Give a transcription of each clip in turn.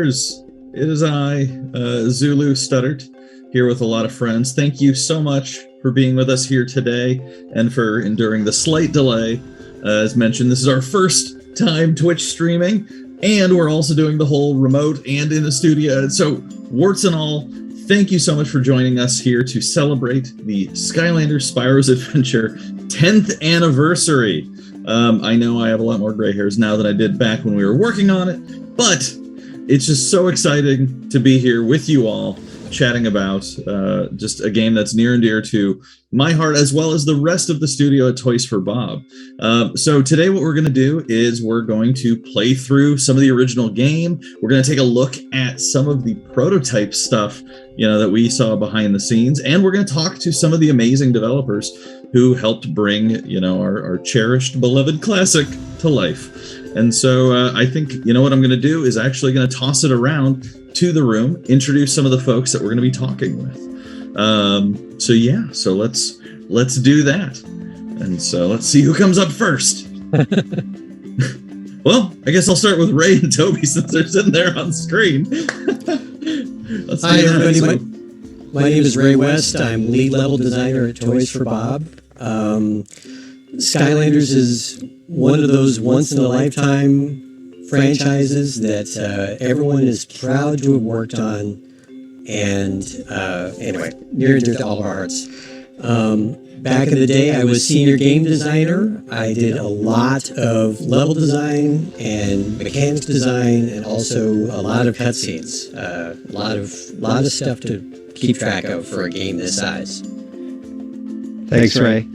It is I, Zulu Stuttert, here with a lot of friends. Thank you so much for being with us here today and for enduring the slight delay. As mentioned, this is our first time Twitch streaming, and we're also doing the whole remote and in the studio. So, warts and all, thank you so much for joining us here to celebrate the Skylanders Spyro's Adventure 10th anniversary. I know I have a lot more gray hairs now than I did back when we were working on it, but it's just so exciting to be here with you all, chatting about just a game that's near and dear to my heart, as well as the rest of the studio at Toys for Bob. So today what we're going to do is we're going to play through some of the original game. We're going to take a look at some of the prototype stuff, that we saw behind the scenes, and we're going to talk to some of the amazing developers who helped bring, our cherished, beloved classic to life. And so I think, what I'm going to do is actually going to toss it around to the room, introduce some of the folks that we're going to be talking with. So let's do that. And so let's see who comes up first. Well, I guess I'll start with Ray and Toby since they're sitting there on screen. Hi, everybody. My name is Ray West. I'm lead level designer at Toys for Bob. Skylanders is one of those once-in-a-lifetime franchises that everyone is proud to have worked on. And anyway, near and dear to all of our hearts. Back in the day, I was senior game designer. I did a lot of level design and mechanics design, and also a lot of cutscenes. A lot of stuff to keep track of for a game this size. Thanks, Ray.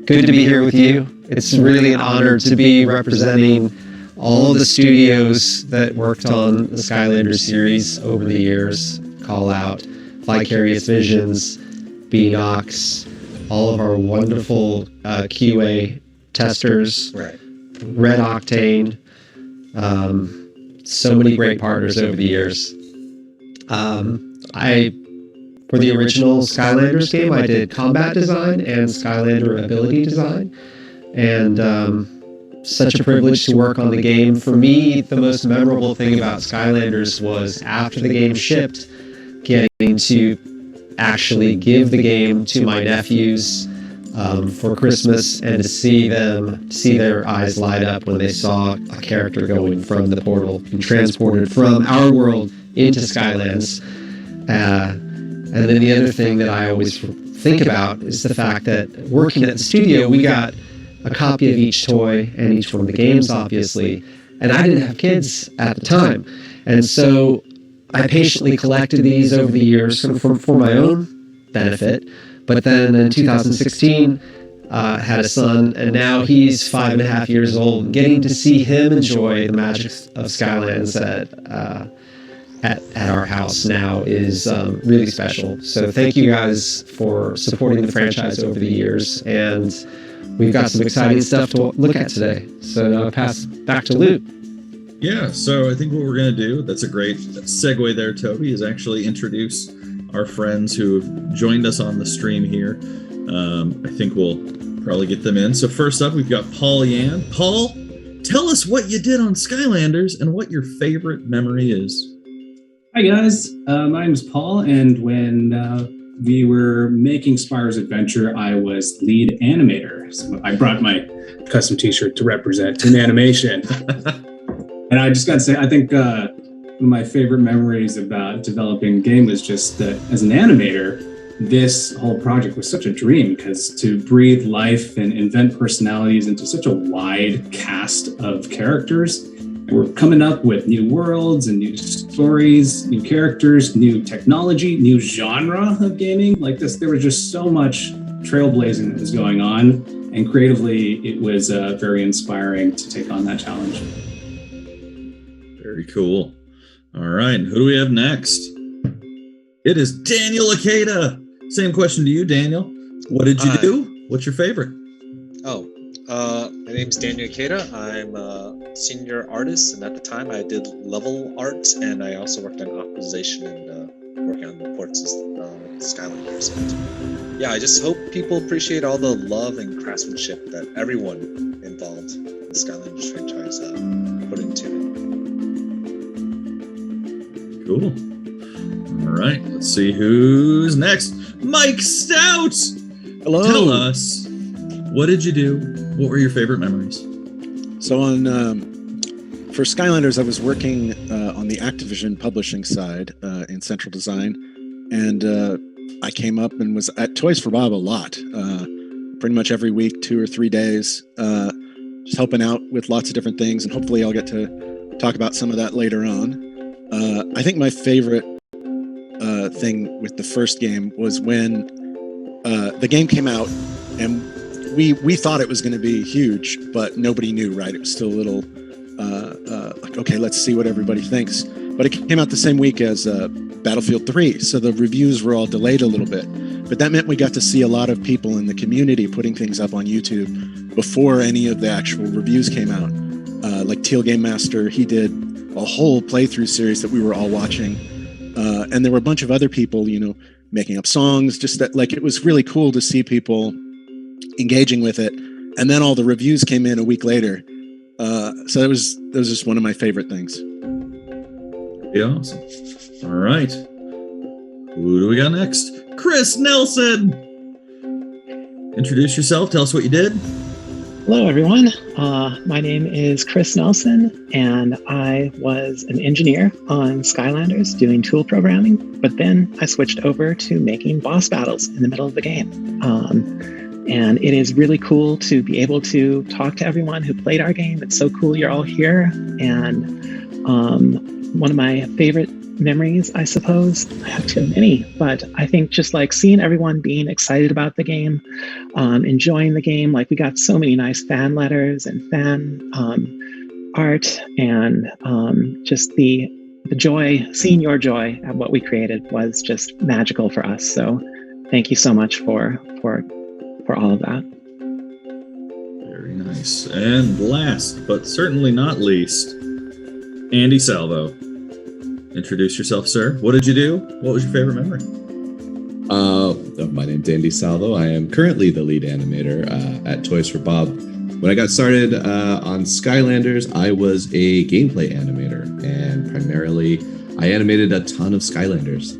Good to be here with you. It's really an honor to be representing all the studios that worked on the Skylanders series over the years. Call out Vicarious Visions, Beanox, all of our wonderful QA testers, Right. Red Octane, so many great partners over the years. For the original Skylanders game, I did combat design and Skylander ability design, and such a privilege to work on the game. For me, the most memorable thing about Skylanders was after the game shipped, getting to actually give the game to my nephews for Christmas, and to see their eyes light up when they saw a character going from the portal and transported from our world into Skylands. And then the other thing that I always think about is the fact that working at the studio, we got a copy of each toy and each one of the games, obviously, and I didn't have kids at the time. And so I patiently collected these over the years for my own benefit. But then in 2016, had a son, and now he's 5.5 years old. Getting to see him enjoy the magic of Skylands at our house now is really special. So thank you guys for supporting the franchise over the years, and we've got some exciting stuff to look at today. So I'll pass back to Luke. Yeah, so I think what we're going to do, that's a great segue there, Toby, is actually introduce our friends who have joined us on the stream here. I think we'll probably get them in. So first up, we've got Paul Yan. Paul, tell us what you did on Skylanders and what your favorite memory is. Hi guys, my name is Paul, and when we were making Spyro's Adventure, I was lead animator. So I brought my custom t-shirt to represent team animation. And I just got to say, I think one of my favorite memories about developing the game was just that as an animator, this whole project was such a dream, because to breathe life and invent personalities into such a wide cast of characters. We're coming up with new worlds and new stories, new characters, new technology, new genre of gaming. Like this, there was just so much trailblazing that was going on, and creatively, it was very inspiring to take on that challenge. Very cool. All right, who do we have next? It is Daniel Akeda. Same question to you, Daniel. What did you do? What's your favorite? My name's Daniel Akeda. I'm a senior artist, and at the time I did level art, and I also worked on optimization and working on the ports of Skylanders. And yeah, I just hope people appreciate all the love and craftsmanship that everyone involved in the Skylanders franchise put into it. Cool. All right, let's see who's next. Mike Stout! Hello. Tell us, what did you do? What were your favorite memories? So for Skylanders, I was working on the Activision publishing side in Central Design, and I came up and was at Toys for Bob a lot, pretty much every week, 2 or 3 days, just helping out with lots of different things, and hopefully I'll get to talk about some of that later on. I think my favorite thing with the first game was when the game came out, and we thought it was going to be huge, but nobody knew, right? It was still a little like, okay, let's see what everybody thinks. But it came out the same week as Battlefield 3, so the reviews were all delayed a little bit. But that meant we got to see a lot of people in the community putting things up on YouTube before any of the actual reviews came out. Like Teal Game Master, he did a whole playthrough series that we were all watching. And there were a bunch of other people, making up songs, just that, like, it was really cool to see people engaging with it. And then all the reviews came in a week later. So that was just one of my favorite things. Yeah, awesome. All right. Who do we got next? Chris Nelson! Introduce yourself. Tell us what you did. Hello, everyone. My name is Chris Nelson, and I was an engineer on Skylanders doing tool programming, but then I switched over to making boss battles in the middle of the game. And it is really cool to be able to talk to everyone who played our game. It's so cool you're all here. And one of my favorite memories, I suppose, I have too many, but I think just like seeing everyone being excited about the game, enjoying the game. Like, we got so many nice fan letters and fan art, and just the joy, seeing your joy at what we created was just magical for us. So thank you so much for all of that. Very nice. And last, but certainly not least, Andy Salvo. Introduce yourself, sir. What did you do? What was your favorite memory? My name's Andy Salvo. I am currently the lead animator at Toys for Bob. When I got started on Skylanders, I was a gameplay animator, and primarily I animated a ton of Skylanders.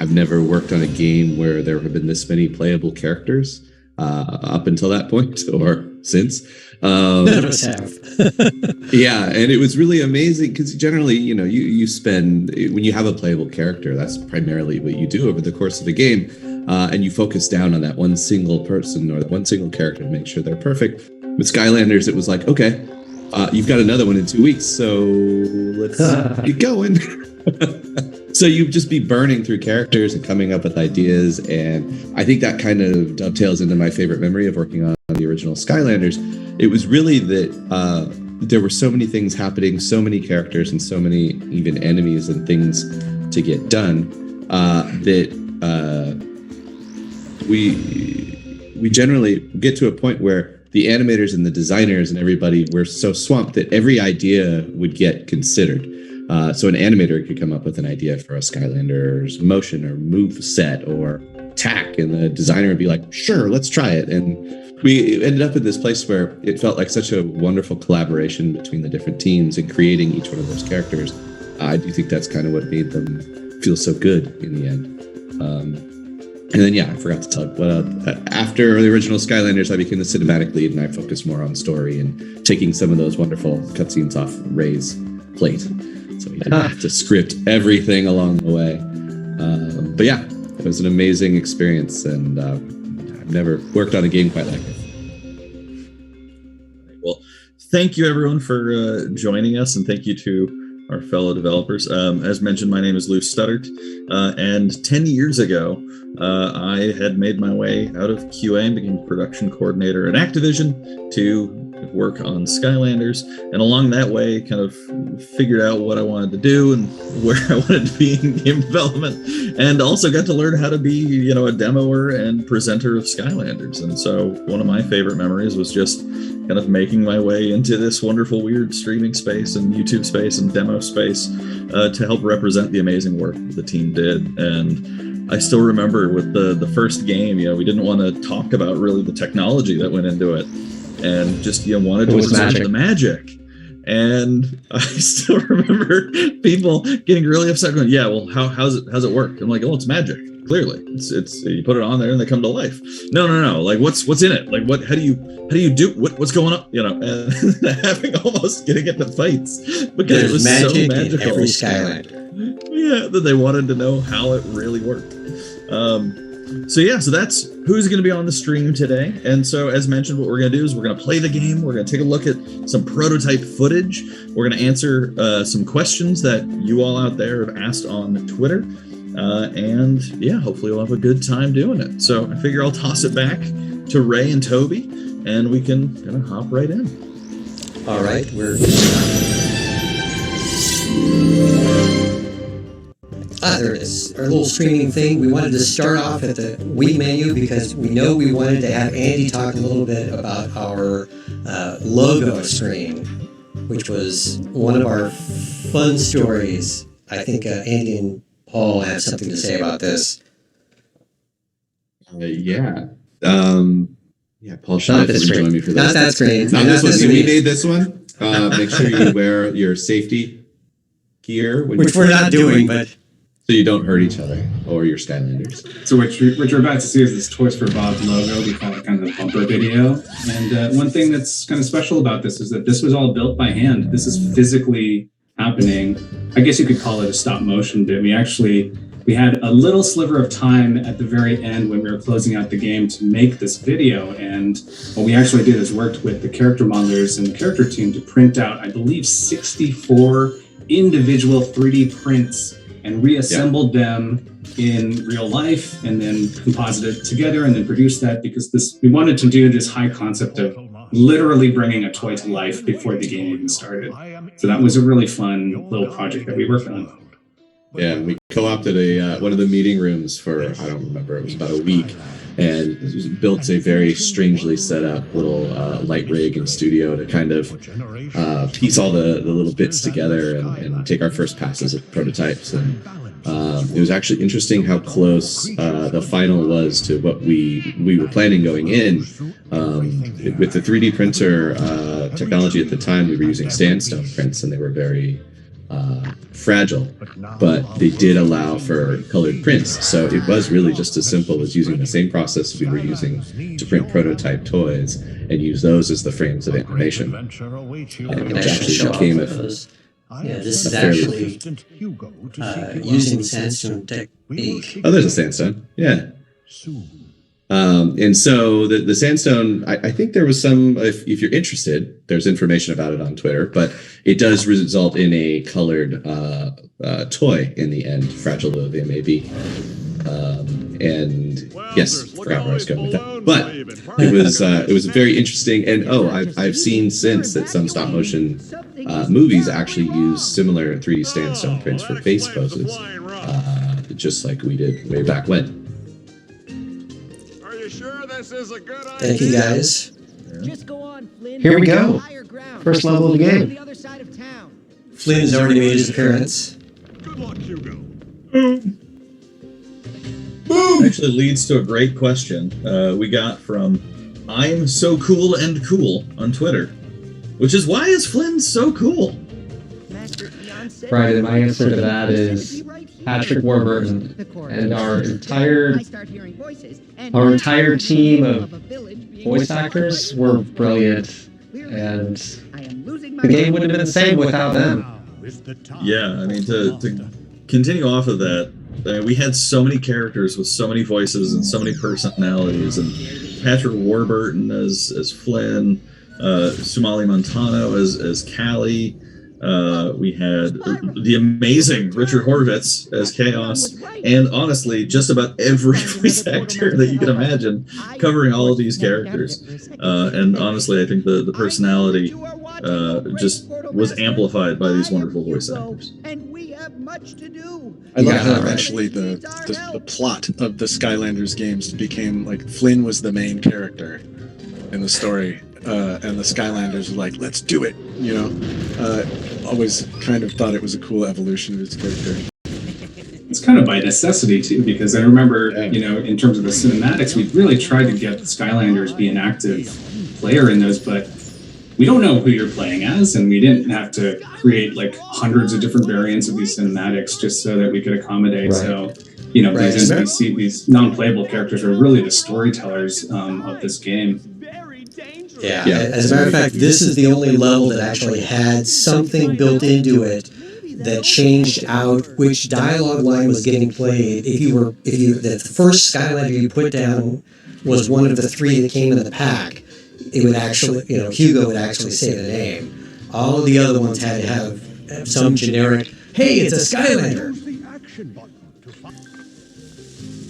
I've never worked on a game where there have been this many playable characters up until that point, or since. None of us have. Yeah, and it was really amazing because generally, you spend, when you have a playable character, that's primarily what you do over the course of a game, and you focus down on that one single person or that one single character to make sure they're perfect. With Skylanders, it was like, okay, you've got another one in 2 weeks, so let's get going. So you'd just be burning through characters and coming up with ideas, and I think that kind of dovetails into my favorite memory of working on the original Skylanders. It was really that there were so many things happening, so many characters, and so many even enemies and things to get done that we generally get to a point where the animators and the designers and everybody were so swamped that every idea would get considered. So an animator could come up with an idea for a Skylanders motion or move set or attack, and the designer would be like, sure, let's try it. And we ended up in this place where it felt like such a wonderful collaboration between the different teams and creating each one of those characters. I do think that's kind of what made them feel so good in the end. And then, I forgot to tell you, after the original Skylanders, I became the cinematic lead, and I focused more on story and taking some of those wonderful cutscenes off Ray's plate. So he didn't have to script everything along the way. But it was an amazing experience, and I've never worked on a game quite like it. Well, thank you everyone for joining us, and thank you to our fellow developers. As mentioned, my name is Lou Studdert, and 10 years ago, I had made my way out of QA and became production coordinator at Activision to work on Skylanders, and along that way kind of figured out what I wanted to do and where I wanted to be in game development, and also got to learn how to be, a demoer and presenter of Skylanders. And so one of my favorite memories was just kind of making my way into this wonderful, weird streaming space and YouTube space and demo space to help represent the amazing work the team did. And I still remember with the first game, we didn't want to talk about really the technology that went into it, and just wanted to represent the magic. And I still remember people getting really upset, going, "Yeah, well, how's it work?" I'm like, "Oh, it's magic. Clearly, it's you put it on there and they come to life." No. Like, what's in it? Like, how do you do what's going on? You know, and having almost getting into fights because it was so magical. In every Skylander. Yeah, that they wanted to know how it really worked. So that's who's going to be on the stream today. And so, as mentioned, what we're going to do is we're going to play the game. We're going to take a look at some prototype footage. We're going to answer some questions that you all out there have asked on Twitter. And yeah, hopefully we'll have a good time doing it. So I figure I'll toss it back to Ray and Toby, and we can kind of hop right in. All right, there it is. Our little streaming thing. We wanted to start off at the Wii menu because we know we wanted to have Andy talk a little bit about our logo screen, which was one of our fun stories. I think Andy and Paul had something to say about this. Paul Schmidt will join me for this. Not that screen. Not this one. See, we made this one. Make sure you wear your safety gear. Which we're not doing, but... So you don't hurt each other or your Skylanders. So what you're about to see is this Toys for Bob logo. We call it kind of the bumper video. And one thing that's kind of special about this is that this was all built by hand. This is physically happening. I guess you could call it a stop motion bit. We had a little sliver of time at the very end when we were closing out the game to make this video. And what we actually did is worked with the character modelers and the character team to print out, I believe, 64 individual 3D prints and reassembled them in real life and then composited together and then produced that because we wanted to do this high concept of literally bringing a toy to life before the game even started. So that was a really fun little project that we worked on. Yeah, we co-opted one of the meeting rooms for, I don't remember, it was about a week, and built a very strangely set up little light rig and studio to kind of piece all the little bits together and take our first passes at prototypes. And it was actually interesting how close the final was to what we were planning going in. With the 3D printer technology at the time, we were using sandstone prints, and they were very fragile, but they did allow for colored prints. So it was really just as simple as using the same process we were using to print prototype toys and use those as the frames of animation. And it actually became this is actually using sandstone technique. Oh, there's a sandstone. Yeah. And so the sandstone, I think there was some, if you're interested, there's information about it on Twitter, but it does result in a colored toy in the end, fragile though they may be. And yes, forgot where I was going with that. But it was very interesting. And I've seen since that some stop motion movies actually use similar 3D sandstone prints for face poses, just like we did way back when. Thank you, guys. Just go on, Flynn. Here we go. First level of the game. Flynn's already made his appearance. Good luck, Hugo. Boom! Actually leads to a great question we got from I'm So Cool and Cool on Twitter, which is, why is Flynn so cool? Right, and my answer to that is Patrick Warburton and our entire team of voice actors were brilliant, and the game wouldn't have been the same without them. Yeah, I mean, to continue off of that, we had so many characters with so many voices and so many personalities, and Patrick Warburton as Flynn, Sumali Montano as Callie. We had the amazing Richard Horvitz as Chaos, and honestly, just about every voice actor that you can imagine covering all of these characters. And honestly, I think the personality just was amplified by these wonderful voice actors. I love how eventually the plot of the Skylanders games became like Flynn was the main character in the story. And the Skylanders were like, let's do it, you know. Always kind of thought it was a cool evolution of his character. It's kind of by necessity, too, because I remember, you know, in terms of the cinematics, we really tried to get the Skylanders be an active player in those, but we don't know who you're playing as, and we didn't have to create like hundreds of different variants of these cinematics just so that we could accommodate. Right. So, you know, Right. these NPC, these non-playable characters are really the storytellers of this game. Yeah. Yeah. As a matter of fact, this is the only level that actually had something built into it that changed out which dialogue line was getting played. The first Skylander you put down was one of the three that came in the pack, it would actually, Hugo would actually say the name. All of the other ones had to have some generic, hey, it's a Skylander.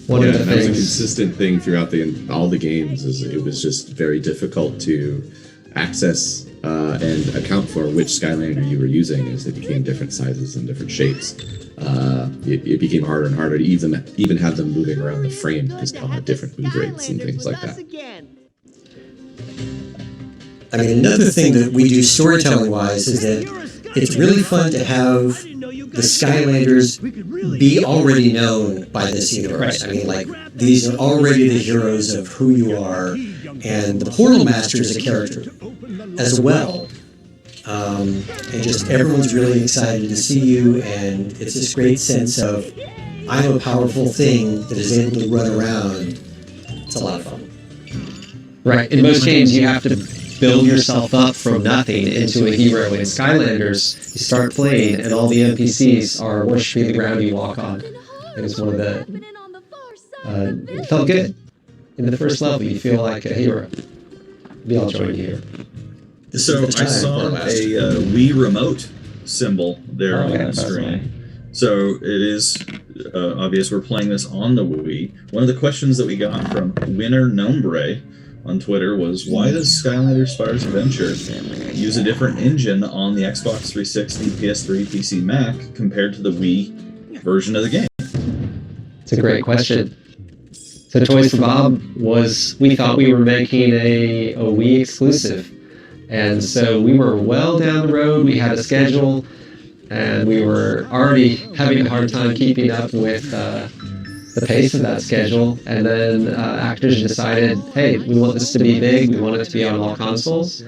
One Yeah, of the that was a things. consistent thing throughout all the games. Is it was just very difficult to access and account for which Skylander you were using, as it became different sizes and different shapes. It became harder and harder to even have them moving around the frame because they all had different move rates and things like that. I mean, another thing that we do storytelling-wise is that it's really fun to have the Skylanders be already known by this universe. I mean, like, these are already the heroes of who you are, and the Portal Master is a character as well. And just everyone's really excited to see you, and it's this great sense of, I'm a powerful thing that is able to run around. It's a lot of fun. Right. In most games, you have to build yourself up from nothing into a hero. In Skylanders, you start playing, and all the NPCs are worshiping the ground you walk on. It was one of the... it felt good. In the first level, you feel like a hero. We all joined you here. So I saw a Wii remote symbol there on the screen. So it is obvious we're playing this on the Wii. One of the questions that we got from Winner Nombre on Twitter was, why does Skylanders Spires Adventure use a different engine on the Xbox 360, PS3, PC, Mac compared to the Wii version of the game? It's a great question. So Toys for Bob we thought we were making a Wii exclusive. And so we were well down the road, we had a schedule, and we were already having a hard time keeping up with the pace of that schedule. And then Activision decided, hey, we want this to be big, we want it to be on all consoles.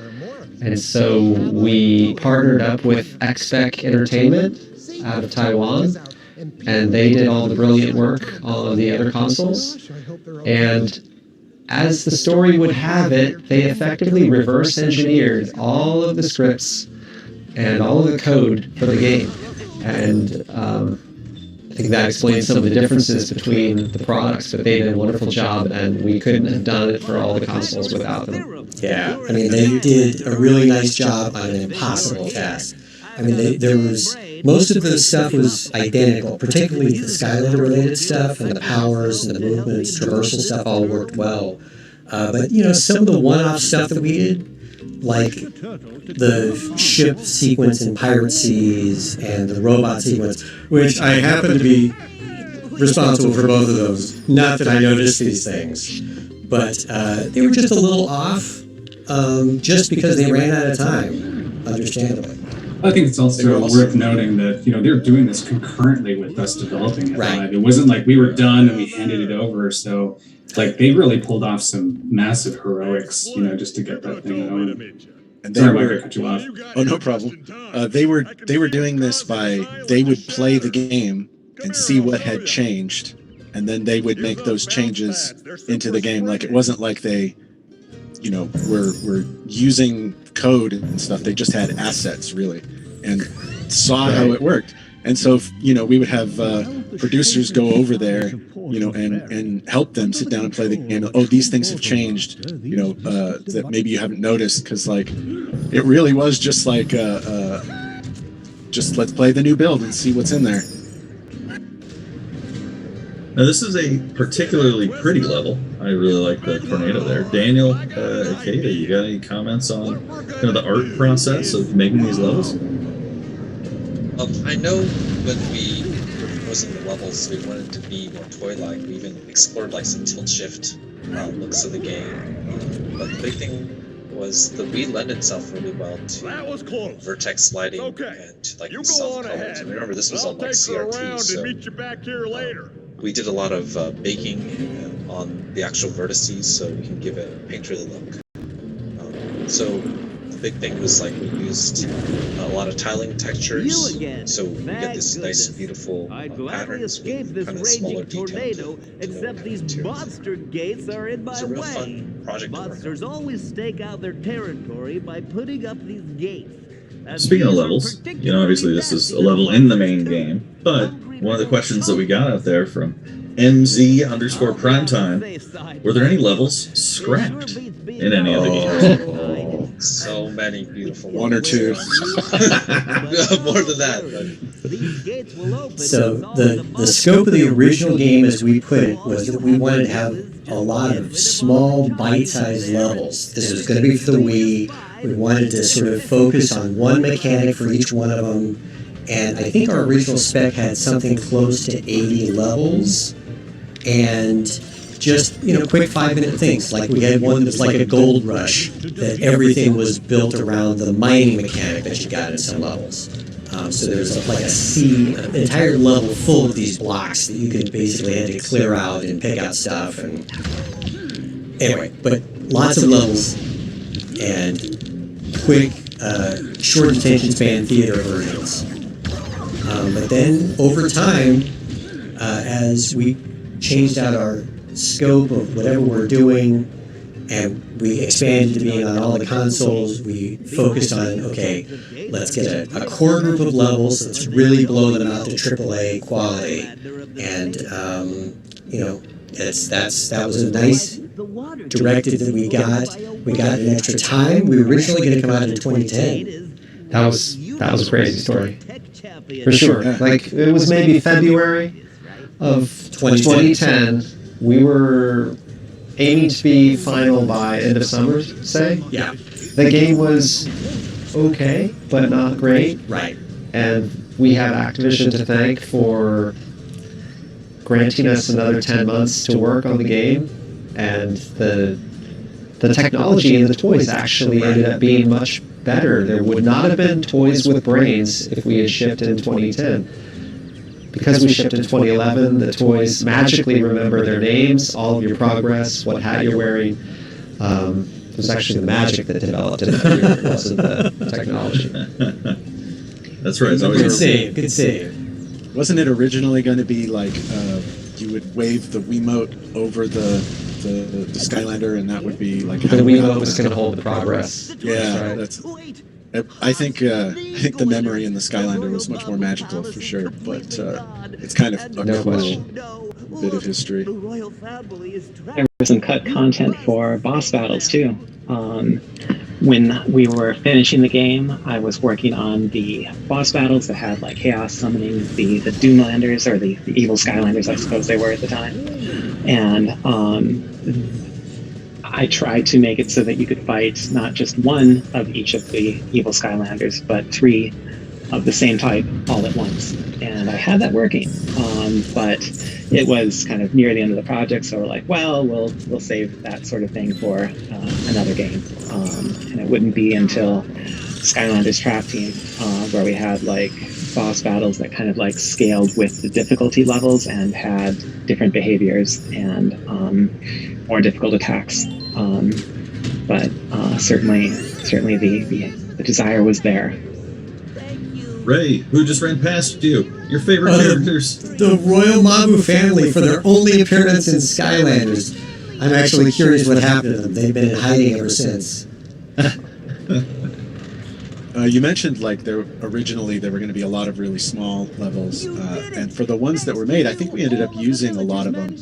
And so we partnered up with XSpec Entertainment out of Taiwan, and they did all the brilliant work on the other consoles. And as the story would have it, they effectively reverse engineered all of the scripts and all of the code for the game. And I think that explains some of the differences between the products, but they did a wonderful job, and we couldn't have done it for all the consoles without them. Yeah, I mean, they did a really nice job on an impossible task. I mean, there was, most of the stuff was identical, particularly the Skylander-related stuff, and the powers and the movements, traversal stuff all worked well. But, some of the one-off stuff that we did, like the ship sequence in Pirate Seas and the robot sequence, which I happen to be responsible for both of those. Not that I noticed these things, but they were just a little off, just because they ran out of time, understandably. I think it's also worth noting that, they're doing this concurrently with us developing it. Right. It wasn't like we were done and we handed it over. So, they really pulled off some massive heroics, just to get that thing going. And Sorry, Mike, I cut you off. Oh, no problem. They were doing this they would play the game and see what had changed, and then they would make those changes into the game. Like, it wasn't like they, were using code and stuff. They just had assets, really, and saw how it worked. And so, we would have producers go over there, and help them sit down and play the game. Oh, these things have changed, that maybe you haven't noticed, because, it really was just just let's play the new build and see what's in there. Now, this is a particularly pretty level. I really like the tornado there. Daniel, Akeda, you got any comments on kind of the art process of making these levels? I know when we were proposing the levels, we wanted to be more toy-like. We even explored some tilt-shift looks of the game. But the big thing was the Wii lent itself really well to vertex lighting and to soft colors. And remember, this was on CRT, so we did a lot of baking on the actual vertices, so we can give it a painterly look. So the big thing was like we used a lot of tiling textures, You again. so we get Thank this nice, goodness. beautiful I'd gladly patterns escape with this kind of smaller raging detail tornado, to know except what these to do. monster gates are in my It's a real way. fun project to work on. Monsters always stake out their territory by putting up these gates. And Speaking of these are levels, you know, obviously this is a level in the main game, but one of the questions that we got out there from MZ_primetime, were there any levels scrapped in any of the games? So many beautiful One or two. More than that. So the scope of the original game, as we put it, was that we wanted to have a lot of small, bite-sized levels. This was going to be for the Wii. We wanted to sort of focus on one mechanic for each one of them. And I think our original spec had something close to 80 levels. And just, you know, quick 5-minute things. Like we had one that was like a gold rush, that everything was built around the mining mechanic that you got in some levels. So there was like an entire level full of these blocks that you could basically had to clear out and pick out stuff. And anyway, but lots of levels and quick, short attention span theater versions. But then over time, as we changed out our scope of whatever we're doing, and we expanded to being on all the consoles, we focused on, okay, let's get a core group of levels, let's really blow them out to AAA quality. And, you know, that was a nice directive that we got. We got an extra time. We were originally going to come out in 2010. That was a crazy story. For sure. Like, it was maybe February of 2010. We were aiming to be final by end of summer, say. Yeah. The game was okay, but not great. Right. And we have Activision to thank for granting us another 10 months to work on the game. And the technology in the toys actually ended up being much better. There would not have been toys with brains if we had shipped in 2010. Because we shipped in 2011, the toys magically remember their names, all of your progress, what hat you're wearing. It was actually the magic that developed in that year. It wasn't the technology. That's right. It's always Good save. Good save. Wasn't it originally going to be like you would wave the Wiimote over the Skylander, and that would be like The Wiimote was going to hold the progress. Yeah, That's I think the memory in the Skylander was much more magical for sure, but it's kind of a No cool question. bit of history. There was some cut content for boss battles too. When we were finishing the game, I was working on the boss battles that had like chaos summoning the Doomlanders, or the evil Skylanders, I suppose they were at the time. And I tried to make it so that you could fight not just one of each of the evil Skylanders, but 3 of the same type all at once. And I had that working, but it was kind of near the end of the project, so we're like, well, we'll save that sort of thing for another game. And it wouldn't be until Skylanders Trap Team, where we had like boss battles that kind of like scaled with the difficulty levels and had different behaviors and more difficult attacks. But certainly the desire was there. Ray, who just ran past you? Your favorite characters? The Royal Mabu family for their only appearance in Skylanders. I'm actually curious what happened to them. They've been in hiding ever since. You mentioned like originally there were going to be a lot of really small levels, and for the ones that were made, I think we ended up using a lot of them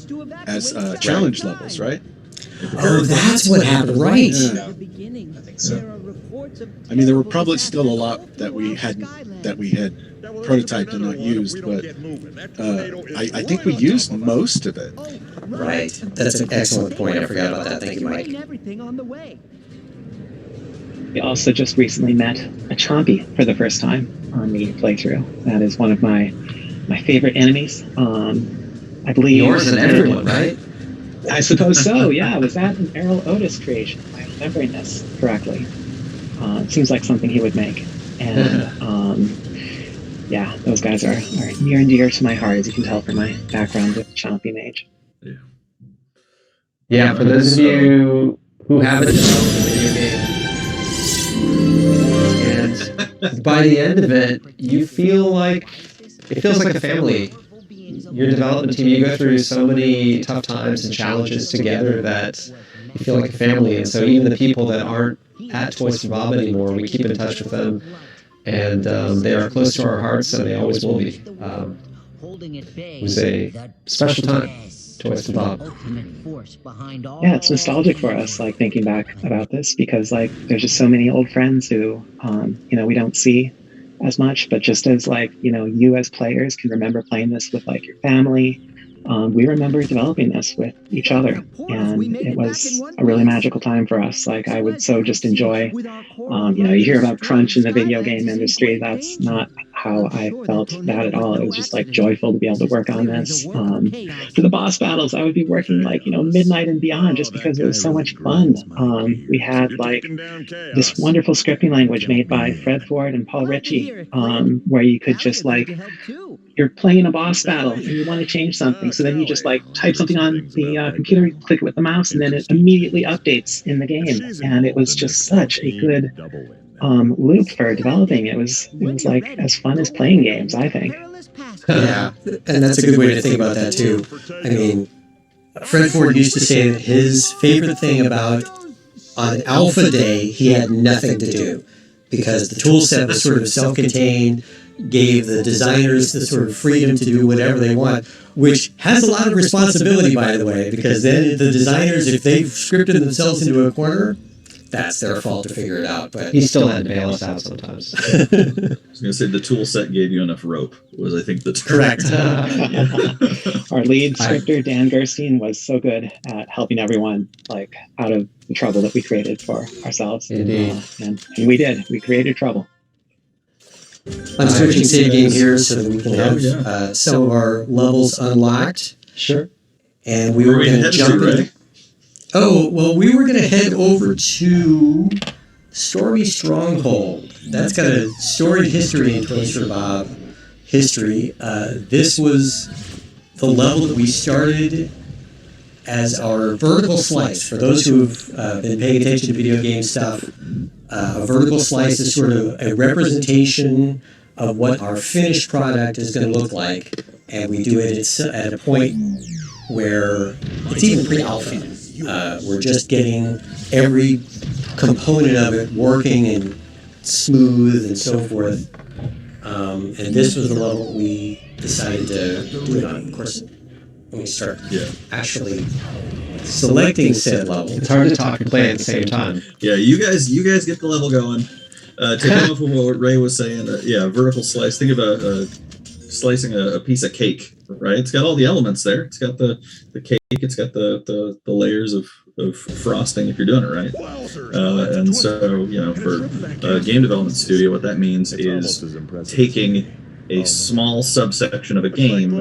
as challenge levels, right? Oh, that's what happened, right? Yeah. I think so. I mean, there were probably still a lot that we had prototyped and not used, but I think we used most of it. Right. That's an excellent point. I forgot about that. Thank you, Mike. We also just recently met a Chompy for the first time on the playthrough. That is one of my favorite enemies. I believe Yours and everyone, right? I suppose so. Yeah, was that an Errol Otis creation? Am I remembering this correctly? It seems like something he would make. And yeah, those guys are near and dear to my heart, as you can tell from my background with Chompy Mage. Yeah, for those of you who haven't developed a video game, by the end of it, you feel like it feels like a family. Your development team, you go through so many tough times and challenges together that you feel like a family. And so even the people that aren't at Toys for Bob anymore, we keep in touch with them, and they are close to our hearts, and they always will be. It was a special time, Toys for Bob. Yeah, it's nostalgic for us, like thinking back about this, because like there's just so many old friends who, we don't see as much, but just as like, you as players can remember playing this with like your family. We remember developing this with each other, and it was a really magical time for us. Like I would so just enjoy, you hear about crunch in the video game industry. That's not how I felt that at all. It was just like joyful to be able to work on this. For the boss battles, I would be working like, midnight and beyond just because it was so much fun. We had like this wonderful scripting language made by Fred Ford and Paul Ritchie, where you could just like, you're playing a boss battle and you want to change something. So then you just like type something on the computer, click it with the mouse, and then it immediately updates in the game. And it was just such a good loop for developing. It was like as fun as playing games, I think. Yeah, and that's a good way to think about that too. I mean, Fred Ford used to say that his favorite thing about on Alpha Day, he had nothing to do because the tool set was sort of self-contained, gave the designers the sort of freedom to do whatever they want, which has a lot of responsibility, by the way, because then the designers, if they've scripted themselves into a corner, that's their fault to figure it out. But He still had to bail us out sometimes. I was going to say the tool set gave you enough rope, was I think the term. correct. Our lead scripter, Dan Gerstein, was so good at helping everyone like out of the trouble that we created for ourselves. Indeed. And we did. We created trouble. I'm switching save game here so that we can have some of our levels unlocked. Sure. And we were going to jump in. Oh, well, we were going to head over to Stormy Stronghold. That's got a storied history in Toys for Bob history. This was the level that we started as our vertical slice. For those who have been paying attention to video game stuff, a vertical slice is sort of a representation of what our finished product is going to look like. And we do it at a point where it's even pre-alpha. We're just getting every component of it working and smooth and so forth. And this was the level we decided to do it on. Of course, when we start actually selecting said level. It's hard to talk and play at the same time. Yeah, you guys get the level going. To come off of what Ray was saying, vertical slice. Think of slicing a piece of cake, right? It's got all the elements there. It's got the cake. It's got the layers of frosting if you're doing it right. And so, for a game development studio, what that means is taking a small subsection of a game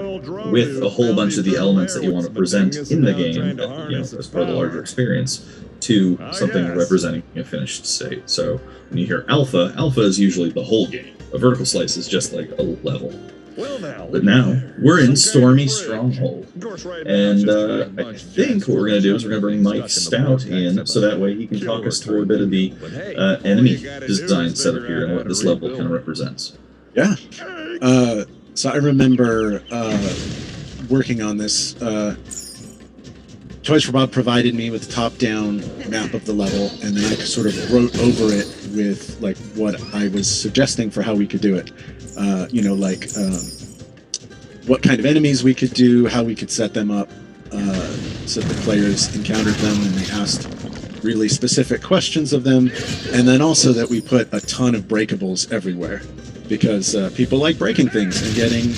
with a whole bunch of the elements that you want to present in the game, as part of the larger experience, to something representing a finished state. So when you hear alpha is usually the whole game. A vertical slice is just like a level. But now we're in Stormy Stronghold, and I think what we're going to do is we're going to bring Mike Stout in, so that way he can talk us through a bit of the enemy design setup here and what this level kind of represents. Yeah. So I remember working on this. Toys for Bob provided me with a top-down map of the level, and then I sort of wrote over it with like what I was suggesting for how we could do it. What kind of enemies we could do, how we could set them up, so the players encountered them and they asked really specific questions of them, and then also that we put a ton of breakables everywhere, because people like breaking things and getting,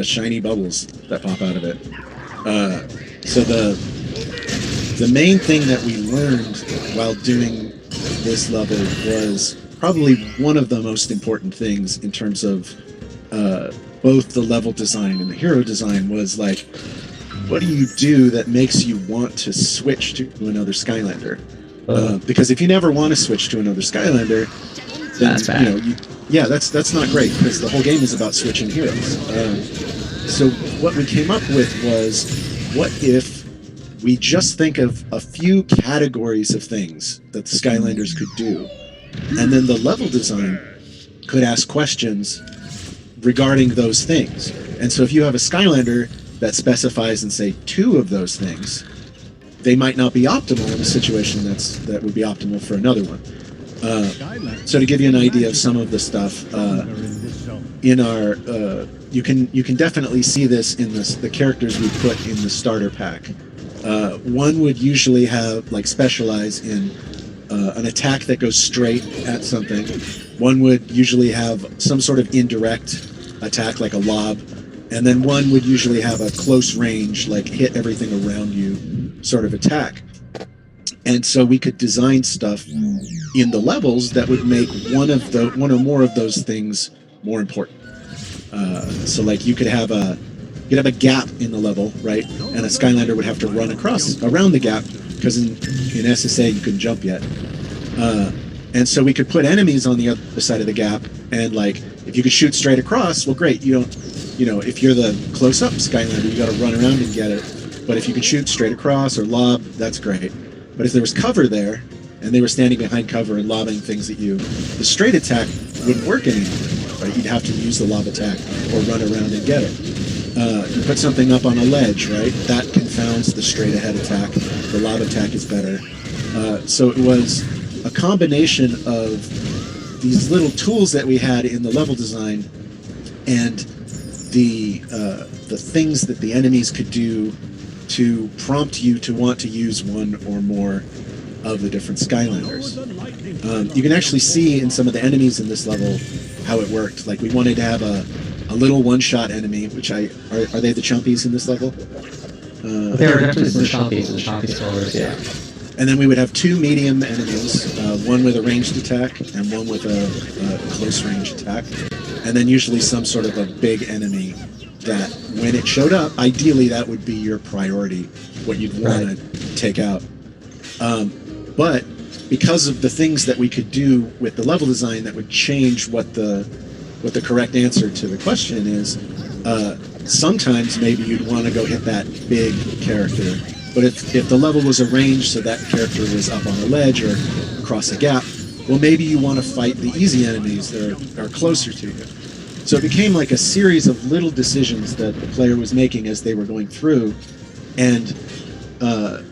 shiny bubbles that pop out of it. So the main thing that we learned while doing this level was probably one of the most important things in terms of both the level design and the hero design was like, what do you do that makes you want to switch to another Skylander? Because if you never want to switch to another Skylander, then That's bad. that's not great, because the whole game is about switching heroes. So what we came up with was, what if we just think of a few categories of things that the Skylanders could do, and then the level design could ask questions regarding those things. And so if you have a Skylander that specifies and say 2 of those things, they might not be optimal in a situation that would be optimal for another one. So to give you an idea of some of the stuff in our, you can definitely see this in the characters we put in the starter pack. One would usually have specialize in an attack that goes straight at something. One would usually have some sort of indirect attack like a lob, and then one would usually have a close range, hit everything around you sort of attack. And so we could design stuff in the levels that would make one or more of those things more important. So you could have a gap in the level, right? And a Skylander would have to run around the gap, because in SSA you couldn't jump yet. And so we could put enemies on the other side of the gap, and if you could shoot straight across, well, great. You don't, if you're the close-up Skylander, you got to run around and get it. But if you could shoot straight across or lob, that's great. But if there was cover there, and they were standing behind cover and lobbing things at you, the straight attack wouldn't work anymore. Right? You'd have to use the lob attack or run around and get it. You put something up on a ledge, right? That confounds the straight ahead attack. The lob attack is better. So it was a combination of these little tools that we had in the level design and the things that the enemies could do to prompt you to want to use one or more of the different Skylanders. You can actually see in some of the enemies in this level how it worked. We wanted to have a little one-shot enemy, which are they the Chumpies in this level? They are definitely the Chompy Swallowers, yeah. And then we would have 2 medium enemies, one with a ranged attack and one with a close range attack. And then usually some sort of a big enemy that when it showed up, ideally that would be your priority, what you'd want to take out. But because of the things that we could do with the level design that would change what the correct answer to the question is, sometimes maybe you'd want to go hit that big character. But if the level was arranged so that character was up on a ledge or across a gap, well, maybe you want to fight the easy enemies that are closer to you. So it became a series of little decisions that the player was making as they were going through, and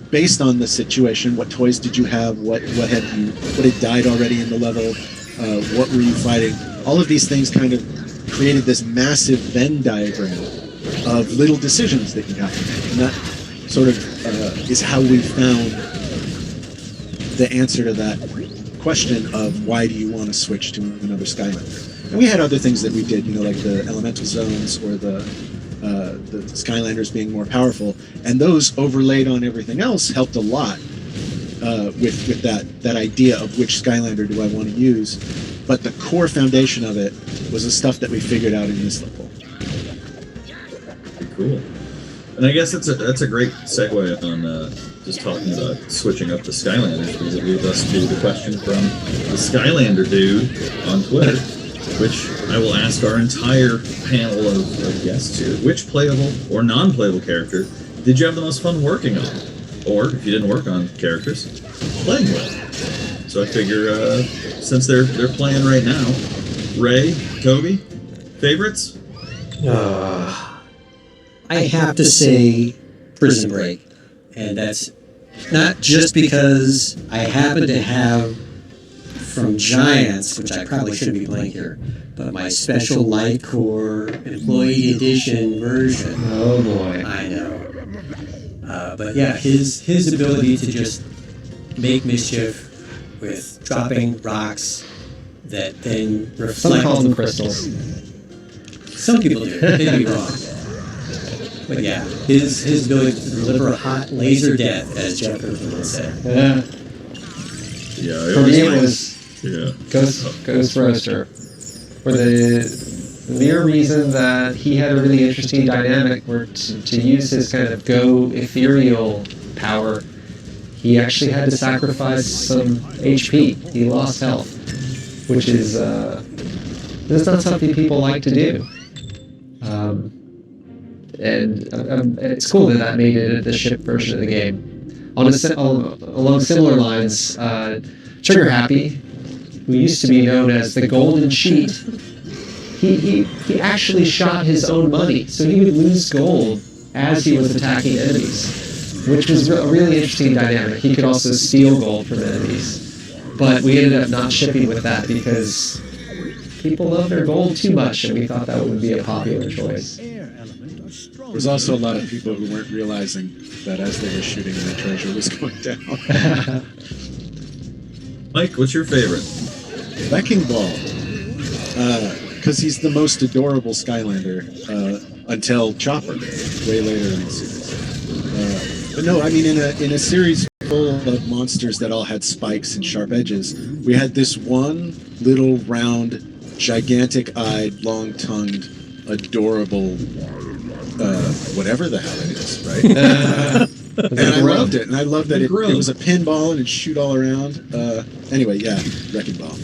based on the situation, what toys did you have? What had died already in the level? What were you fighting? All of these things kind of created this massive Venn diagram of little decisions that you have to make, and that sort of is how we found the answer to that question of why do you want to switch to another Skylander. And we had other things that we did, like the elemental zones or the Skylanders being more powerful, and those overlaid on everything else helped a lot with that idea of which Skylander do I want to use. But the core foundation of it was the stuff that we figured out in this level. Pretty cool. And I guess that's a great segue on just talking about switching up the Skylanders, because it leads us to the question from the Skylander dude on Twitter, which I will ask our entire panel of guests here. Which playable or non-playable character did you have the most fun working on? Or, if you didn't work on characters, playing with? So I figure, since they're playing right now, Ray, Toby, favorites? I have to say Prison Break. And that's not just because I happen to have from Giants, which I probably shouldn't be playing here, but my special Light Core Employee Edition version. Oh boy. I know. But yeah, his ability to just make mischief with dropping rocks that then reflect. Some call them crystals. Some people do. They'd be wrong. But yeah, his ability to deliver a hot laser death, as Jeff would say. Yeah. Yeah. For me, it was Yeah. Ghost Roaster. For the mere reason that he had a really interesting dynamic where to use his kind of go ethereal power, he actually had to sacrifice some HP. He lost health, which is that's not something people like to do. And it's cool that made it the ship version of the game. Along similar lines, Trigger Happy who used to be known as the Golden Cheat, he actually shot his own money, so he would lose gold as he was attacking enemies, which was a really interesting dynamic. He could also steal gold from enemies, but we ended up not shipping with that because people love their gold too much, and we thought that would be a popular choice. There's also a lot of people who weren't realizing that as they were shooting, the treasure was going down. Mike, what's your favorite? Wrecking Ball. Because he's the most adorable Skylander until Chopper, way later in the series. But no, I mean, in a series full of monsters that all had spikes and sharp edges, we had this one little round, gigantic-eyed, long-tongued, adorable, whatever the hell it is, right? And I loved it, and I loved that it was a pinball and it'd shoot all around. Anyway, yeah, Wrecking Ball.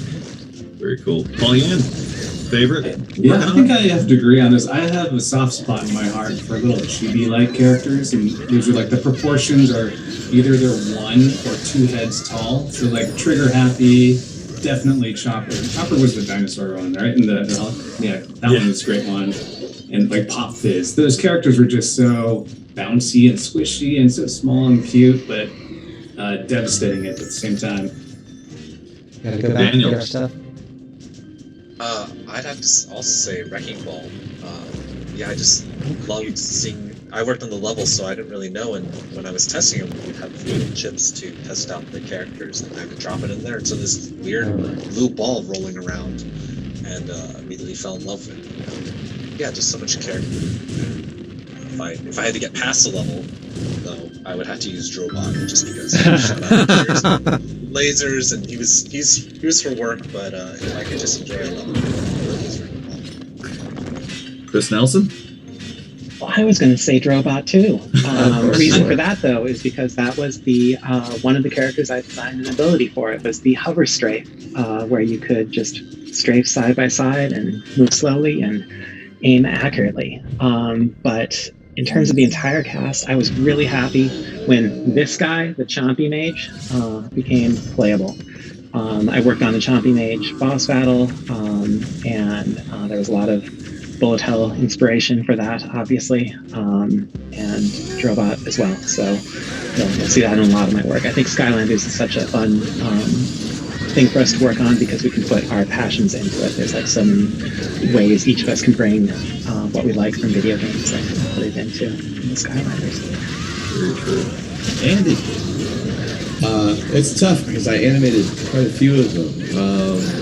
Very cool. Paul-Yan, favorite? Yeah, I think I have to agree on this. I have a soft spot in my heart for little chibi-like characters, and usually like the proportions are either they're 1 or 2 heads tall. So like Trigger Happy, definitely Chopper. Chopper was the dinosaur one, right? And that one was a great one. And like Pop Fizz. Those characters were just so bouncy and squishy and so small and cute, but devastating at the same time. Gotta go back to your stuff. I'd have to also say Wrecking Ball. I just loved seeing. I worked on the levels, so I didn't really know. And when I was testing them, we'd have little chips to test out the characters, and I could drop it in there. And so this weird blue ball rolling around, and immediately fell in love with it. Just so much character. If I had to get past the level, though, I would have to use Drobot just because he shot out lasers, and he was for work. But if I could just enjoy a level, I would use Wrecking Ball. Chris Nelson? Well, I was going to say Drobot too. The reason for that, though, is because that was the one of the characters I designed an ability for. It was the hover strafe, where you could just strafe side by side and move slowly and aim accurately. But in terms of the entire cast, I was really happy when this guy, the Chompy Mage, became playable. I worked on the Chompy Mage boss battle, and there was a lot of bullet hell inspiration for that, obviously, and Drobot as well. So you'll see that in a lot of my work. I think Skylanders is such a fun thing for us to work on because we can put our passions into it. There's like so many ways each of us can bring what we like from video games and put it into the Skylanders. Very true. Andy? It's tough because I animated quite a few of them.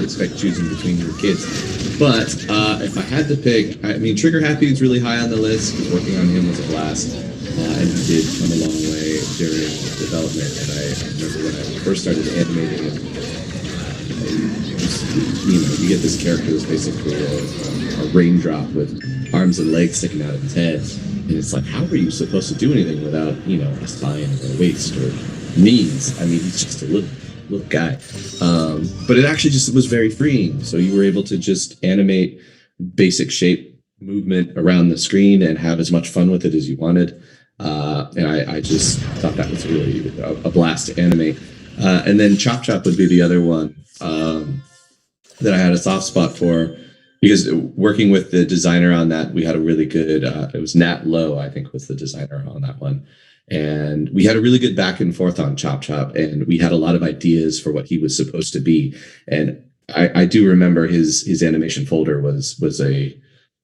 It's like choosing between your kids. But if I had to pick, I mean, Trigger Happy is really high on the list because working on him was a blast. And he did come a long way during development. And I remember when I first started animating him, you get this character that's basically a raindrop with arms and legs sticking out of his head. And it's like, how are you supposed to do anything without, a spine or a waist or knees? I mean, he's just a little guy. But it actually just was very freeing. So you were able to just animate basic shape movement around the screen and have as much fun with it as you wanted. And I just thought that was really a blast to animate. And then Chop Chop would be the other one that I had a soft spot for, because working with the designer on that, we had a really good, it was Nat Lowe, I think, was the designer on that one. And we had a really good back and forth on Chop Chop, and we had a lot of ideas for what he was supposed to be. And I do remember his animation folder was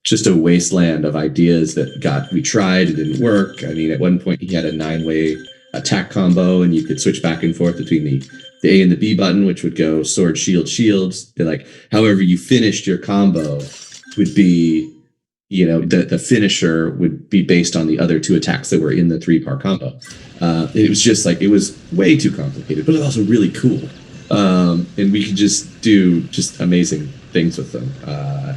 just a wasteland of ideas that we tried, it didn't work. I mean, at one point he had a 9-way attack combo, and you could switch back and forth between the A and the B button, which would go sword, shield, shields. Like, however you finished your combo would be, the finisher would be based on the other 2 attacks that were in the 3-part combo. It was just like, it was way too complicated, but it was also really cool. And we could just do just amazing things with them.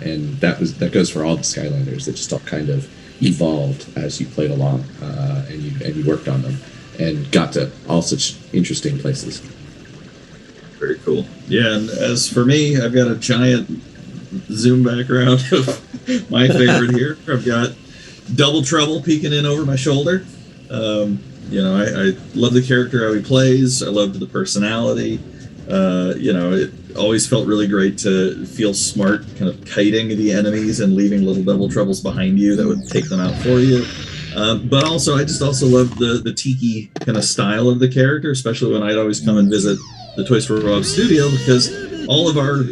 And that goes for all the Skylanders. That just all kind of evolved as you played along, and you worked on them and got to all such interesting places. Very cool. Yeah, and as for me, I've got a giant zoom background of my favorite here. I've got Double Trouble peeking in over my shoulder. I love the character, how he plays. I love the personality. always felt really great to feel smart, kind of kiting the enemies and leaving little double troubles behind you that would take them out for you. But also, I just also loved the tiki kind of style of the character, especially when I'd always come and visit the Toys for Bob studio, because all of our,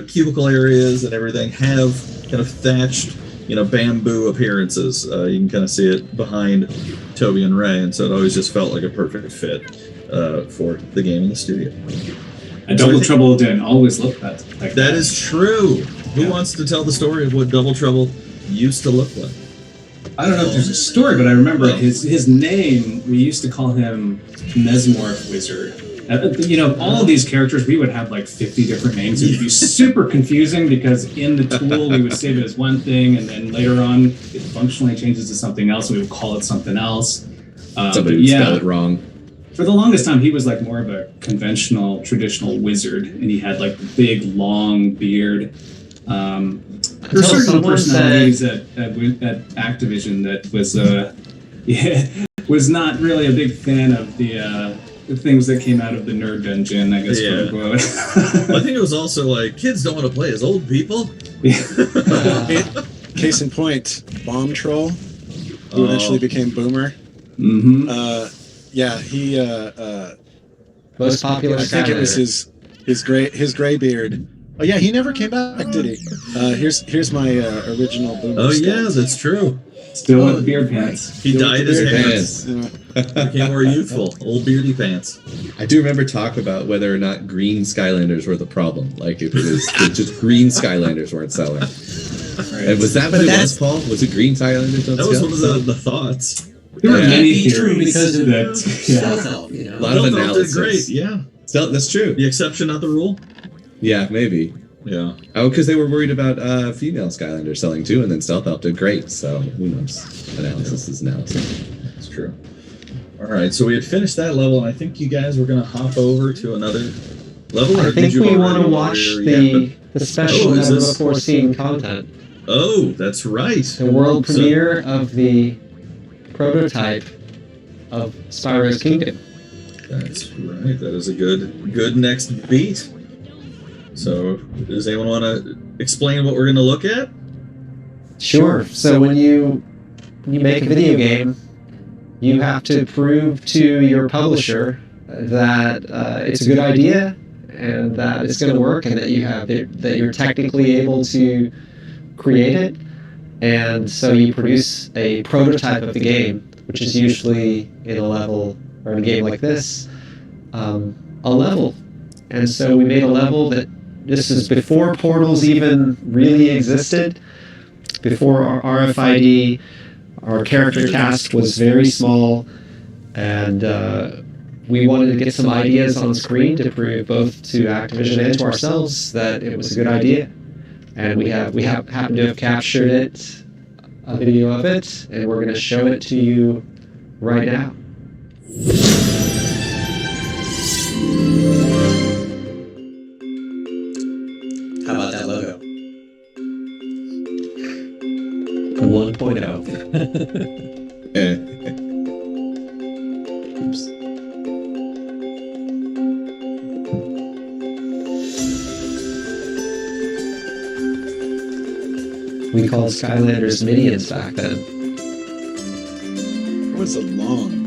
cubicle areas and everything have kind of thatched, bamboo appearances. You can kind of see it behind Toby and Ray, and so it always just felt like a perfect fit for the game in the studio. And Double Trouble didn't always look like that. That is true. Who wants to tell the story of what Double Trouble used to look like? I don't know if there's a story, but I remember his name, we used to call him Mesmorph Wizard. All of these characters, we would have like 50 different names. It would be super confusing because in the tool, we would save it as one thing, and then later on, it functionally changes to something else, and we would call it something else. Somebody would spell it wrong. For the longest time, he was like more of a conventional, traditional wizard, and he had like the big, long beard. There were certain personalities at Activision that was not really a big fan of the things that came out of the nerd dungeon, I guess. Yeah. I think it was also like, kids don't want to play as old people. Case in point, Bomb Troll, who eventually became Boomer. Mm-hmm. He Most popular. I think it was his gray beard. Oh yeah, he never came back, did he? Here's my original Boomer. Oh sculpt. yeah, that's true. Still with beard pants. He dyed his pants. Yeah. Became more youthful. Old beardy pants. I do remember talk about whether or not green Skylanders were the problem. Like if it was just green Skylanders weren't selling. Right. And was that what it was, Paul? Was it green Skylanders? That was one of the thoughts. There were many Be true theories because of that. Stealth Elf, A lot of Stealth Elf analysis. did great, yeah. That's true. The exception, not the rule. Yeah, maybe. Yeah. Oh, because they were worried about female Skylanders selling too, and then Stealth Elf did great. So who knows? Analysis is analysis. That's true. All right, so we had finished that level, and I think you guys were going to hop over to another level. I or think did you we already want to go watch there? the special is never this- before seen content. Oh, that's right. The world So- premiere of the prototype of Spyro's Kingdom. That's right. That is a good next beat. So, does anyone want to explain what we're going to look at? Sure. So when you make a video game, you have to prove to your publisher that it's a good idea and that it's going to work and that you're technically able to create it. And so you produce a prototype of the game, which is usually in a level or in a game like this, a level. And so we made a level that this is before portals even really existed, before our RFID. Our character cast was very small, and we wanted to get some ideas on screen to prove both to Activision and to ourselves that it was a good idea. And we happen to have captured it, a video of it, and we're going to show it to you right now. How about that logo? 1.0. Oops. We called Skylanders Minions back then. There was a long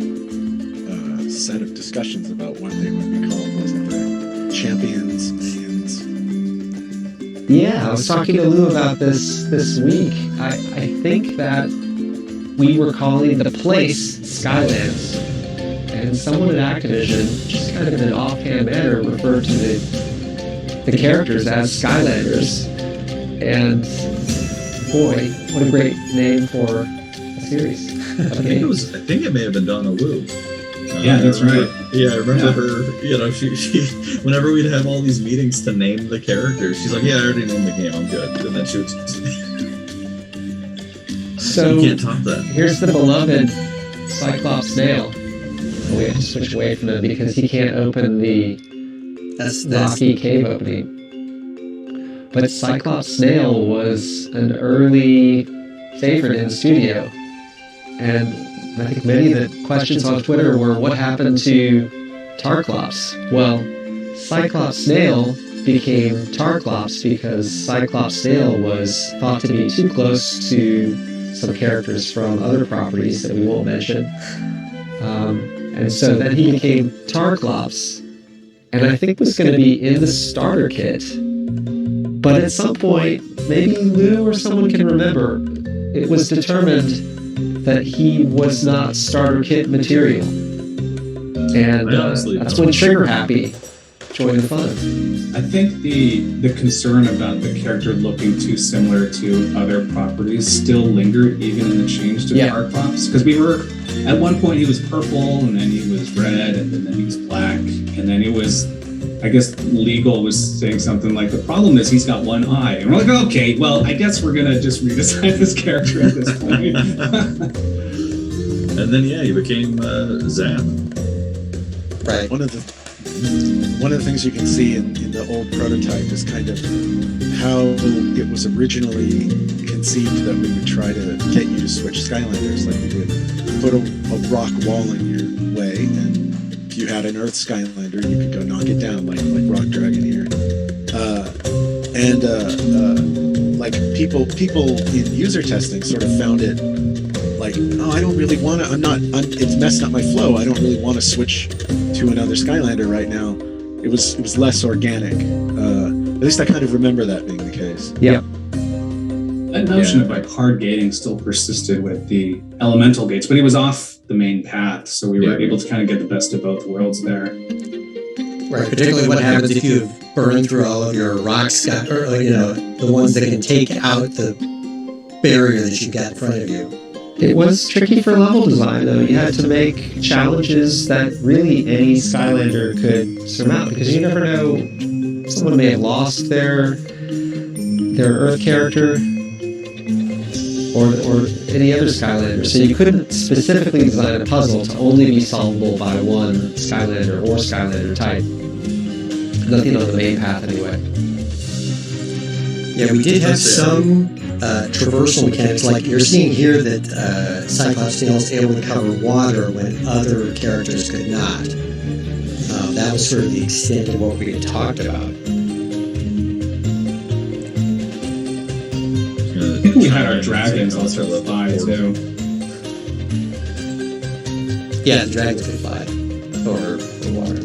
set of discussions about what they would be called, wasn't there? Champions, minions. Yeah, I was talking to Lou about this week. I think that we were calling the place Skylands, and someone at Activision, just kind of in an offhand manner, referred to the characters as Skylanders. And boy, what a great name for a series. I think it may have been Donna Wu. Yeah, that's right. Yeah, I remember her. She whenever we'd have all these meetings to name the characters, she's like, "Yeah, I already named the game. I'm good." And then she would. So you can't top that. Here's the beloved Cyclops Snail. We have to switch away from him because he can't open the rocky cave opening. But Cyclops Snail was an early favorite in the studio. And I think many of the questions on Twitter were, what happened to Tarklops? Well, Cyclops Snail became Tarklops because Cyclops Dale was thought to be too close to some characters from other properties that we won't mention. And so then he became Tarklops, and I think was going to be in the starter kit. But at some point, maybe Lou or someone can remember, it was determined that he was not starter kit material. And that's when Trigger Happy joined the fun. I think the concern about the character looking too similar to other properties still lingered even in the change to Tarklops. Because we were, at one point he was purple, and then he was red, and then he was black, and then it was, I guess Legal was saying something like, the problem is he's got one eye. And we're like, okay, well, I guess we're going to just redesign this character at this point. And then, he became Zam. Right. One of the things you can see in the old prototype is kind of how it was originally conceived that we would try to get you to switch Skylanders. Like we would put a rock wall in your way, and if you had an Earth Skylander, you could go knock it down like Rock Dragon here. Like people in user testing sort of found it like, oh, I don't really want to. It's messing up my flow. I don't really want to switch to another Skylander right now. It was less organic. At least I kind of remember that being the case. Yeah. That notion of like hard gating still persisted with the elemental gates, but it was off the main path, so we were able to kind of get the best of both worlds there. Right, particularly what happens if you burn through all of your rocks, or the ones that can take out the barrier that you've got in front of you. It was tricky for level design, though. You had to make challenges that really any Skylander could surmount, because you never know, someone may have lost their Earth character or any other Skylander. So you couldn't specifically design a puzzle to only be solvable by one Skylander or Skylander type. Nothing on the main path, anyway. Yeah, we did have some traversal mechanics, like you're seeing here that Cyclops Dale is able to cover water when other characters could not. That was sort of the extent of what we had talked about. I think we had our dragons also fly too. Yeah, the dragons could fly over the water.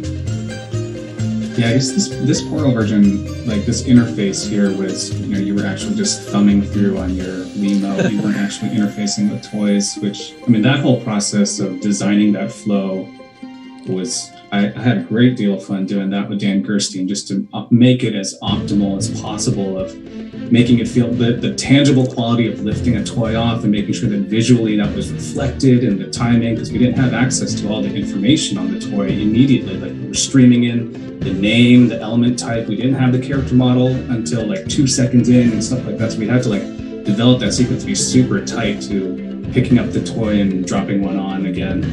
Yeah, I guess this portal version, like this interface here was, you were actually just thumbing through on your Wiimote. You weren't actually interfacing with toys, which, I mean, that whole process of designing that flow was, I had a great deal of fun doing that with Dan Gerstein, just to make it as optimal as possible, of making it feel the tangible quality of lifting a toy off and making sure that visually that was reflected in the timing, because we didn't have access to all the information on the toy immediately. Like, we were streaming in the name, the element type. We didn't have the character model until like 2 seconds in and stuff like that. So we had to like develop that sequence to be super tight to picking up the toy and dropping one on again.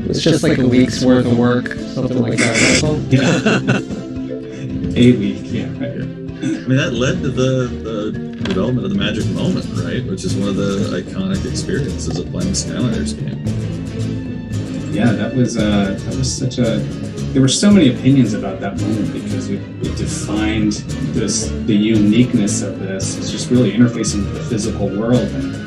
It was just like a week's worth of work, something like that, Michael. Yeah. A week, yeah. I mean, that led to the development of the Magic Moment, right? Which is one of the iconic experiences of playing Skylanders game. Yeah, that was such a. There were so many opinions about that moment, because it defined the uniqueness of this. It's just really interfacing with the physical world, and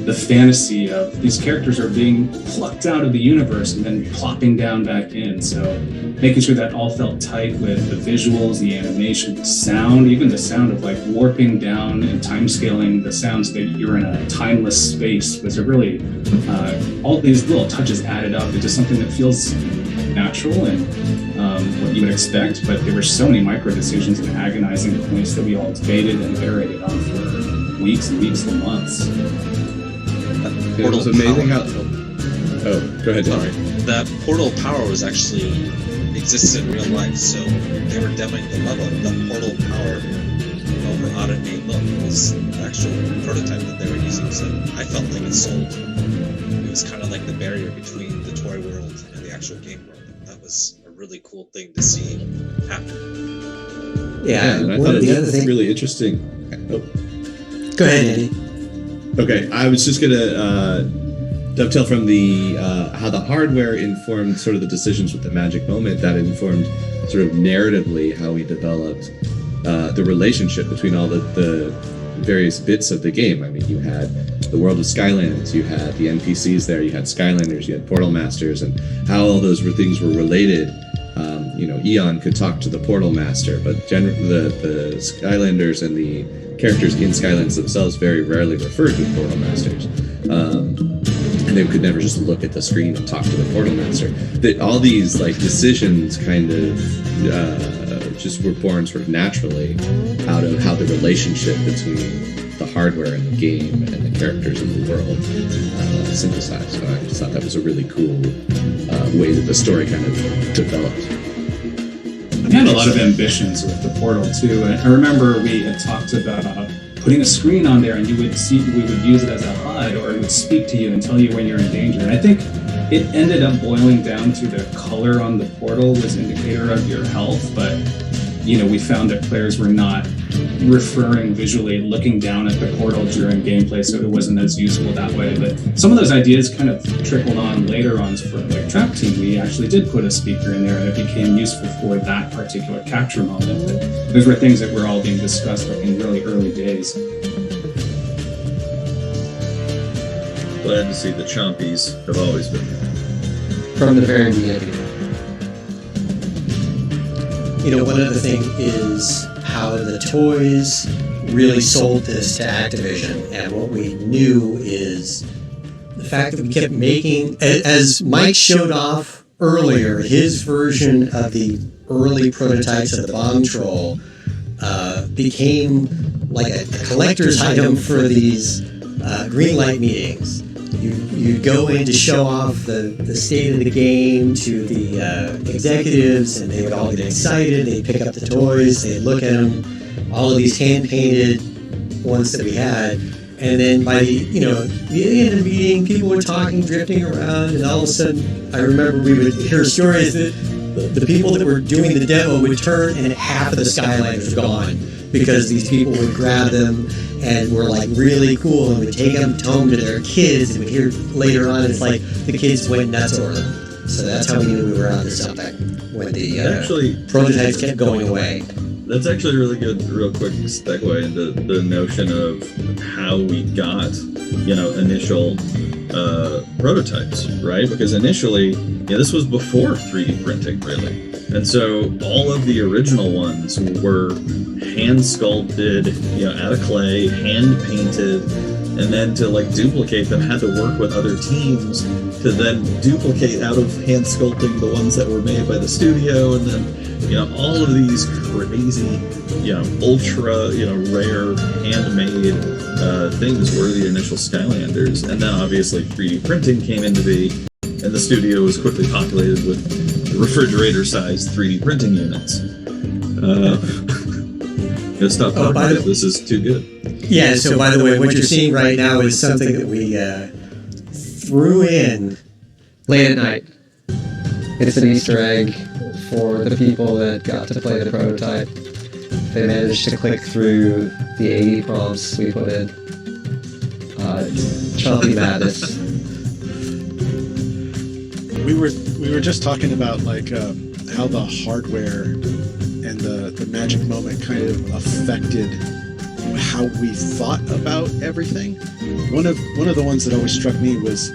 the fantasy of these characters are being plucked out of the universe and then plopping down back in. So making sure that all felt tight with the visuals, the animation, the sound, even the sound of like warping down and time scaling the sounds that you're in a timeless space was a really, all these little touches added up into something that feels natural and what you would expect. But there were so many micro decisions and agonizing points that we all debated and iterated on for weeks and weeks and months. It was amazing how. Oh, go ahead. Sorry. That portal power was actually existed in real life, so they were demoing the level. The portal power over automated look was the actual prototype that they were using, so I felt like it sold. It was kind of like the barrier between the toy world and the actual game world. That was a really cool thing to see happen. Yeah, and I one thought of the other it's things. really interesting. Oh. Go ahead, Andy. Okay, I was just gonna dovetail from the how the hardware informed sort of the decisions with the magic moment, that informed sort of narratively how we developed the relationship between all the various bits of the game. I mean, you had the world of Skylands, you had the NPCs there, you had Skylanders, you had Portal Masters, and how all those things were related. Eon could talk to the Portal Master, but the Skylanders and the characters in Skylands themselves very rarely referred to Portal Masters. And they could never just look at the screen and talk to the Portal Master. That all these decisions kind of just were born sort of naturally out of how the relationship between the hardware and the game and the characters in the world synthesized. So I just thought that was a really cool way that the story kind of developed. We had a lot of ambitions with the Portal too. And I remember we had talked about putting a screen on there, and we would use it as a HUD, or it would speak to you and tell you when you're in danger. And I think it ended up boiling down to the color on the portal was indicator of your health, but we found that players were not referring visually, looking down at the portal during gameplay, so it wasn't as useful that way. But some of those ideas kind of trickled on later on. For like Trap Team, we actually did put a speaker in there, and it became useful for that particular capture moment. But those were things that were all being discussed in really early days. Glad to see the Chompies have always been there. From the very beginning. One other thing is how the toys really sold this to Activision, and what we knew is the fact that we kept making, as Mike showed off earlier, his version of the early prototypes of the Bomb Troll became like a collector's item for these green light meetings. You'd go in to show off the state of the game to the executives, and they would all get excited. They'd pick up the toys, they'd look at them, all of these hand-painted ones that we had. And then by the end of the meeting, people were talking, drifting around, and all of a sudden, I remember we would hear stories that the people that were doing the demo would turn and half of the Skylanders were gone, because these people would grab them and were like really cool and would take them home to their kids, and we'd hear later on it's like the kids went nuts over them. So that's how we knew we were onto something when the prototypes kept going away. That's actually a really good, real quick segue into the notion of how we got, initial prototypes, right? Because initially, this was before 3D printing, really. And so all of the original ones were hand sculpted, out of clay, hand painted, and then to duplicate them had to work with other teams to then duplicate out of hand sculpting the ones that were made by the studio, and then all of these crazy, ultra, rare handmade things were the initial Skylanders. And then obviously 3D printing came into be, and the studio was quickly populated with refrigerator-sized 3D printing units. Stop talking about it. This is too good. Yeah, so by the way, what you're seeing right now is something that we threw in late at night. It's an Easter egg for the people that got to play the prototype. They managed to click through the 80 prompts we put in. Chompy madness. We were just talking about how the hardware and the magic moment kind of affected how we thought about everything. One of the ones that always struck me was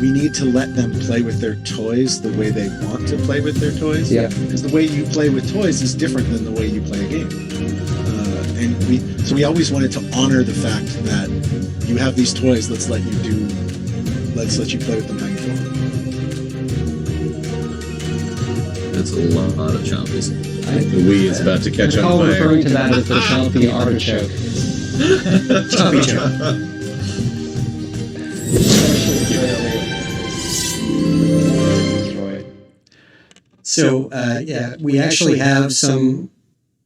we need to let them play with their toys the way they want to play with their toys. Yeah. Because the way you play with toys is different than the way you play a game. And we always wanted to honor the fact that you have these toys. Let's let you play with them how you want. That's a lot of Chompies. The Wii is about to catch on I'm fire. referring to that as the Chompy artichoke. Chompy choke. So, we actually have some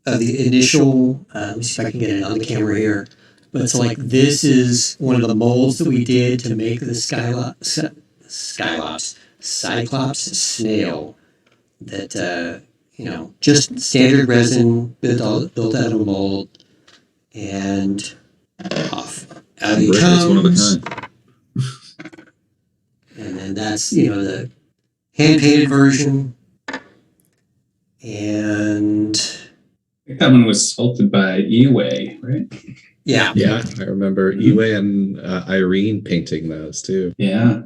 of the initial, let me see if I can get it on the camera here, but it's this is one of the molds that we did to make the Cyclops snail that, just standard resin built out of a mold, and off. Out he Brick is one of a comes. kind. that's, the hand-painted version. And I think that one was sculpted by Eway, right? yeah. I remember Eway and Irene painting those too. Yeah.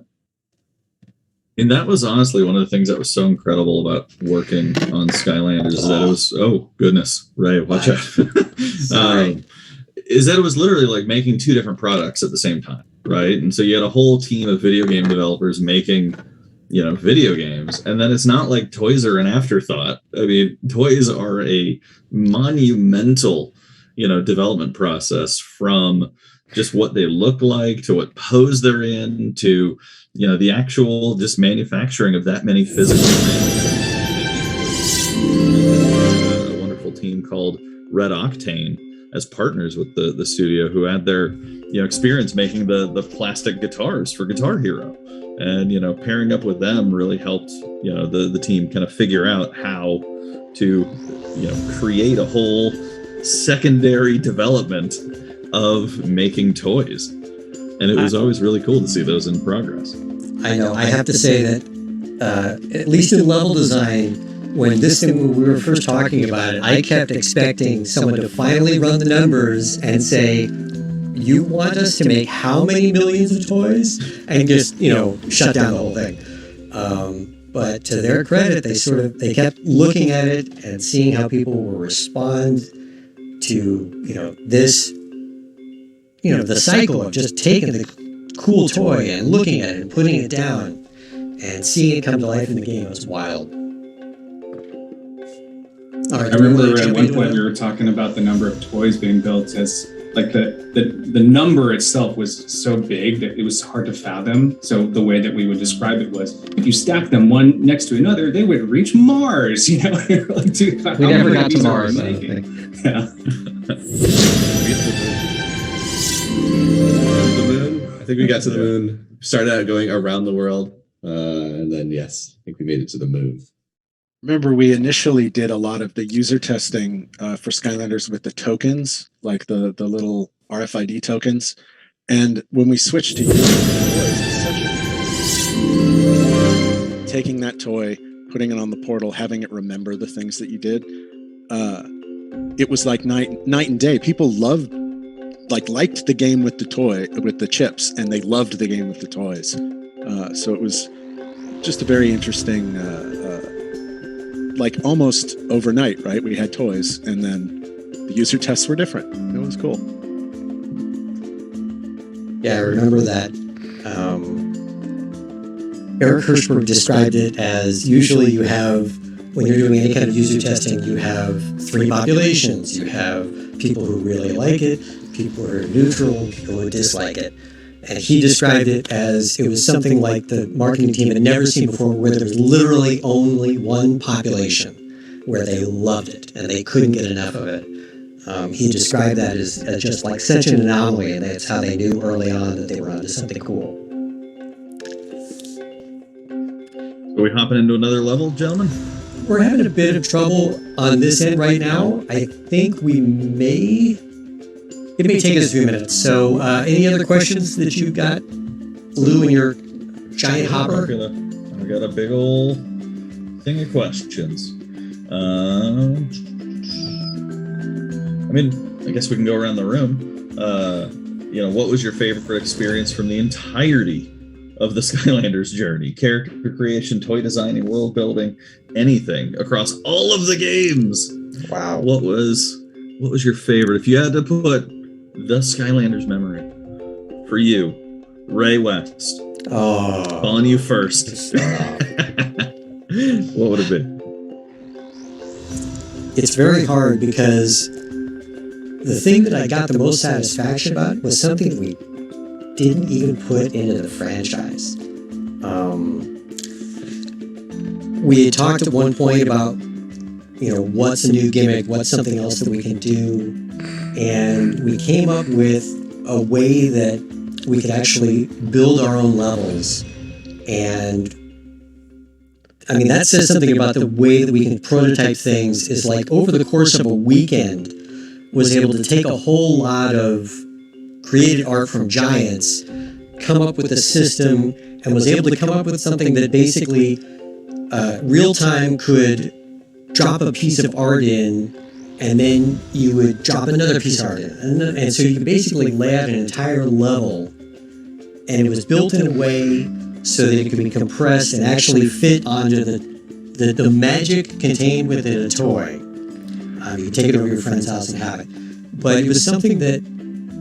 And that was honestly one of the things that was so incredible about working on Skylanders is that it was, oh goodness, Ray, watch out. Sorry. Is that it was literally like making two different products at the same time, right? And so you had a whole team of video game developers making, video games. And then it's not like toys are an afterthought. I mean, toys are a monumental, development process, from just what they look like to what pose they're in to the actual just manufacturing of that many physical things. A wonderful team called Red Octane as partners with the studio, who had their experience making the plastic guitars for Guitar Hero, and pairing up with them really helped the team kind of figure out how to create a whole secondary development of making toys. And it was always really cool to see those in progress. I know. I have to say that, at least in level design, when we were first talking about it, I kept expecting someone to finally run the numbers and say, you want us to make how many millions of toys? And just, shut down the whole thing. But to their credit, they kept looking at it and seeing how people will respond to, this, the cycle of just taking the cool toy and looking at it and putting it down and seeing it come to life in the game. It was wild. All right, I remember at one point we were talking about the number of toys being built as like the number itself was so big that it was hard to fathom. So the way that we would describe it was, if you stack them one next to another, they would reach Mars. We never got to Mars. I don't think. Yeah. The moon. I think we got to the moon. Started out going around the world, and then yes, I think we made it to the moon. Remember, we initially did a lot of the user testing for Skylanders with the tokens, like the little RFID tokens. And when we switched to using toys, taking that toy, putting it on the portal, having it remember the things that you did, it was like night and day. People liked the game with the toy, with the chips, and they loved the game with the toys. So it was just a very interesting, almost overnight, right? We had toys, and then the user tests were different. It was cool. Yeah, I remember that. Eric Hirschberg described it as usually you have, when you're doing any kind of user testing, you have three populations. You have people who really like it, people who are neutral, people who dislike it. And he described it as it was something like the marketing team had never seen before, where there was literally only one population where they loved it and they couldn't get enough of it. He described that as just like such an anomaly, and that's how they knew early on that they were onto something cool. Are we hopping into another level, gentlemen? We're having a bit of trouble on this end right now. I think it may take us a few minutes. So any other questions that you've got, Lou, in your giant hopper? I got a big old thing of questions. I guess we can go around the room. What was your favorite experience from the entirety of the Skylanders journey? Character creation, toy designing, world building, anything across all of the games. Wow. What was your favorite? If you had to put the Skylanders memory for you, Ray West. Oh, On you first. What would it be? It's very hard because the thing that I got the most satisfaction about was something that we didn't even put into the franchise. We had talked at one point about, what's a new gimmick, what's something else that we can do, and we came up with a way that we could actually build our own levels. And that says something about the way that we can prototype things. Is like over the course of a weekend, was able to take a whole lot of created art from Giants, come up with a system, and was able to come up with something that basically real time could drop a piece of art in, and then you would drop another piece of art in. And so you could basically lay out an entire level, and it was built in a way so that it could be compressed and actually fit onto the magic contained within a toy. You could take it over to your friend's house and have it. But it was something that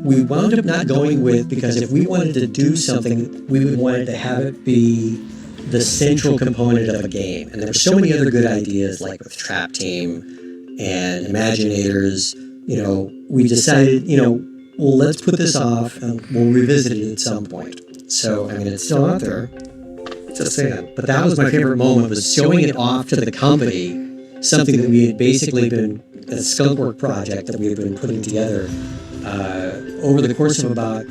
we wound up not going with, because if we wanted to do something, we would want it to have it be the central component of a game. And there were so many other good ideas, like with Trap Team and Imaginators. You know, we decided, well, let's put this off and we'll revisit it at some point. So, I mean, it's still out there. Just saying. But that was my favorite moment, was showing it off to the company, something that we had basically been, a skunkwork project that we had been putting together over the course of about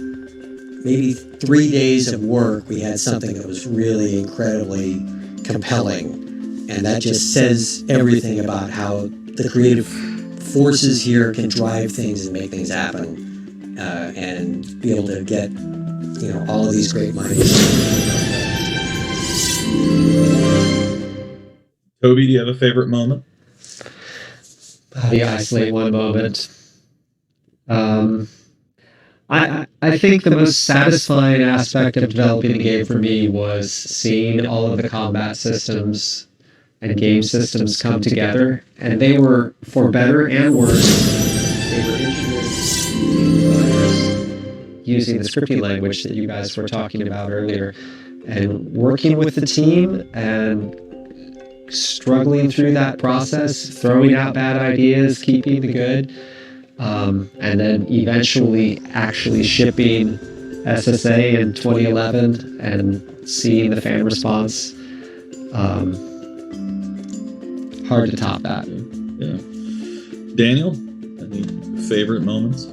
maybe 3 days of work. We had something that was really incredibly compelling, and that just says everything about how the creative forces here can drive things and make things happen, and be able to get all of these great minds. Toby, do you have a favorite moment? How do you isolate one moment? I think the most satisfying aspect of developing the game for me was seeing all of the combat systems and game systems come together, and they were, for better and worse, they were introduced using the scripting language that you guys were talking about earlier, and working with the team and struggling through that process, throwing out bad ideas, keeping the good, and then eventually actually shipping SSA in 2011 and seeing the fan response. Hard to top that. Yeah. Daniel, any favorite moments?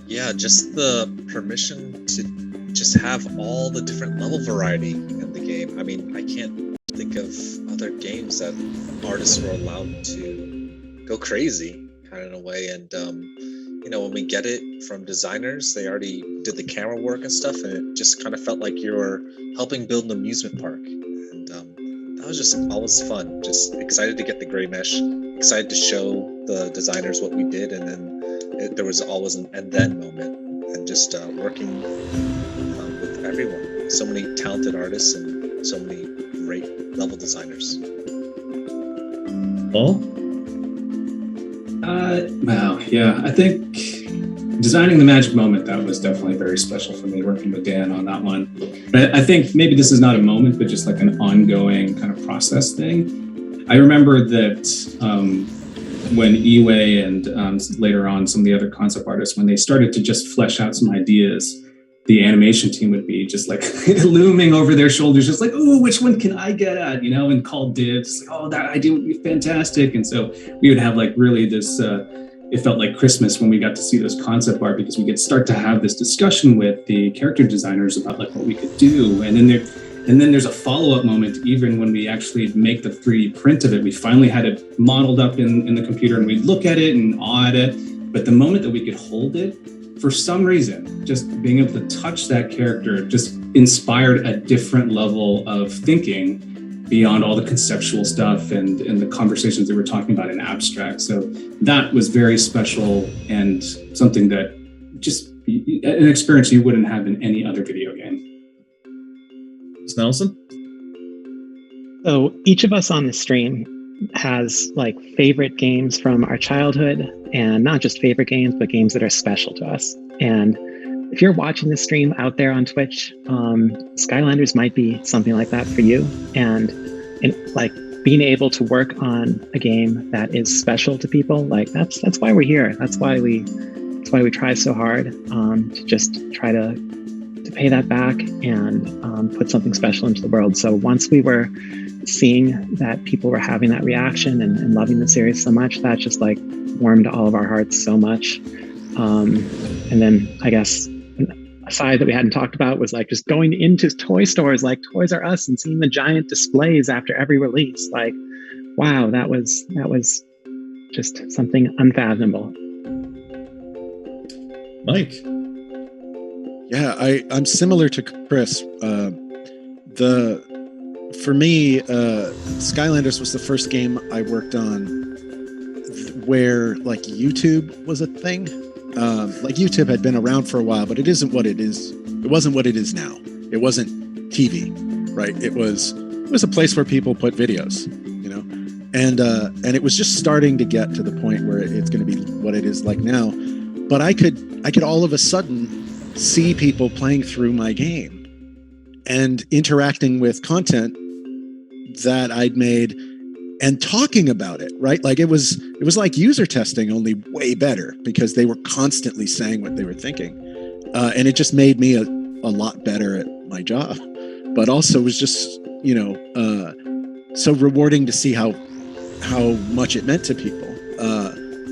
Yeah, just the permission to just have all the different level variety in the game. I mean, I can't think of other games that artists were allowed to go crazy kind of in a way. And when we get it from designers, they already did the camera work and stuff, and it just kind of felt like you were helping build an amusement park. And that was just always fun. Just excited to get the gray mesh, excited to show the designers what we did, and then there was always an and then moment, and just working with everyone. So many talented artists and so many great level designers. Paul? Wow, yeah. I think designing the magic moment, that was definitely very special for me, working with Dan on that one. But I think maybe this is not a moment, but just like an ongoing kind of process thing. I remember that when Iway and later on some of the other concept artists, when they started to just flesh out some ideas, the animation team would be just like looming over their shoulders, just like, oh, which one can I get at, and call dibs, like, oh, that idea would be fantastic. And so we would have like really this, it felt like Christmas when we got to see those concept art, because we could start to have this discussion with the character designers about like what we could do. And then there's a follow-up moment, even when we actually make the 3D print of it. We finally had it modeled up in the computer, and we'd look at it and awe at it. But the moment that we could hold it, for some reason, just being able to touch that character just inspired a different level of thinking beyond all the conceptual stuff and the conversations that we're talking about in abstract. So that was very special, and something that just an experience you wouldn't have in any other video game. Nelson? So each of us on the stream has like favorite games from our childhood, and not just favorite games, but games that are special to us. And if you're watching this stream out there on Twitch, Skylanders might be something like that for you. And like being able to work on a game that is special to people, like that's why we're here. That's why we try so hard to just try to pay that back and put something special into the world. So once we were seeing that people were having that reaction and loving the series so much, that just like warmed all of our hearts so much. And then I guess a side that we hadn't talked about was like just going into toy stores like Toys R Us and seeing the giant displays after every release. Like, wow, that was just something unfathomable. Mike? Yeah, I'm similar to Chris. For me, Skylanders was the first game I worked on where like YouTube was a thing. Like YouTube had been around for a while, but it isn't what it is. It wasn't what it is now. It wasn't TV, right? It was a place where people put videos, you know, and it was just starting to get to the point where it's going to be what it is like now. But I could all of a sudden see people playing through my game and interacting with content that I'd made and talking about it, right? Like it was like user testing, only way better, because they were constantly saying what they were thinking. And it just made me a lot better at my job, but also was just, you know, so rewarding to see how much it meant to people.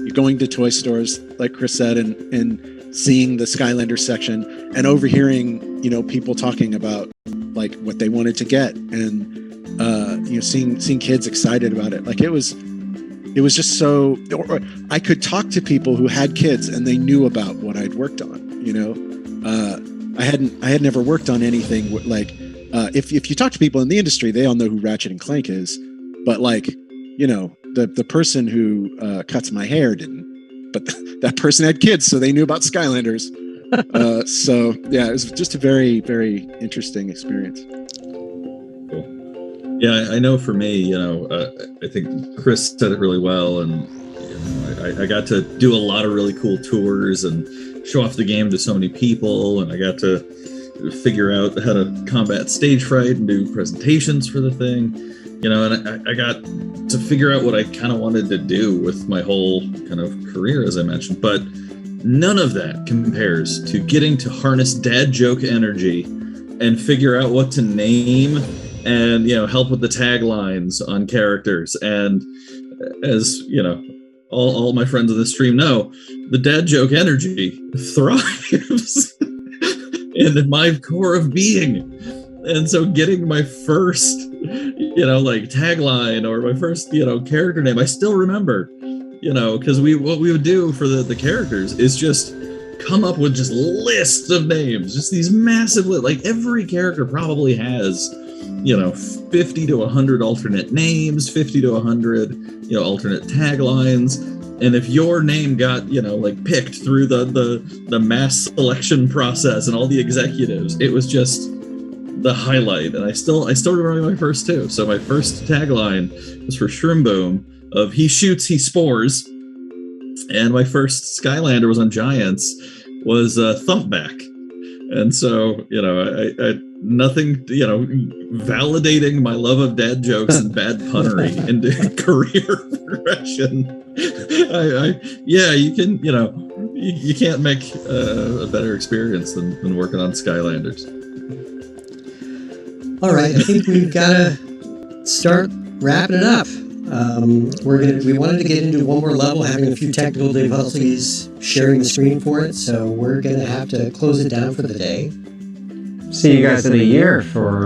You're going to toy stores, like Chris said, and seeing the Skylanders section and overhearing, you know, people talking about like what they wanted to get, and you know, seeing kids excited about it. Like it was just so. Or I could talk to people who had kids and they knew about what I'd worked on. You know, I had never worked on anything like. If you talk to people in the industry, they all know who Ratchet and Clank is, but like, you know, the person who cuts my hair didn't, but that person had kids, so they knew about Skylanders. So yeah, it was just a very, very interesting experience. Cool. Yeah, I know for me, you know, I think Chris said it really well, and you know, I got to do a lot of really cool tours and show off the game to so many people, and I got to figure out how to combat stage fright and do presentations for the thing, you know, and I got to figure out what I kind of wanted to do with my whole kind of career, as I mentioned, but none of that compares to getting to harness dad joke energy and figure out what to name and, you know, help with the taglines on characters. And as, you know, all my friends on the stream know, the dad joke energy thrives in my core of being. And so getting my first, you know, like tagline or my first, you know, character name, I still remember, you know, because what we would do for the characters is just come up with just lists of names, just these massive, like every character probably has, you know, 50 to 100 alternate names, 50 to 100, you know, alternate taglines. And if your name got, you know, like picked through the mass selection process and all the executives, it was just the highlight. And I still remember my first two. So my first tagline was for Shroom Boom of "He shoots, he spores," and my first Skylander was on Giants was Thumpback. And so, you know, I nothing, you know, validating my love of dad jokes and bad punnery into career progression. Yeah, you can, you know, you can't make a better experience than working on Skylanders. All right, I think we've got to start wrapping it up. We wanted to get into one more level, having a few technical difficulties sharing the screen for it, so we're going to have to close it down for the day. See you guys in a year for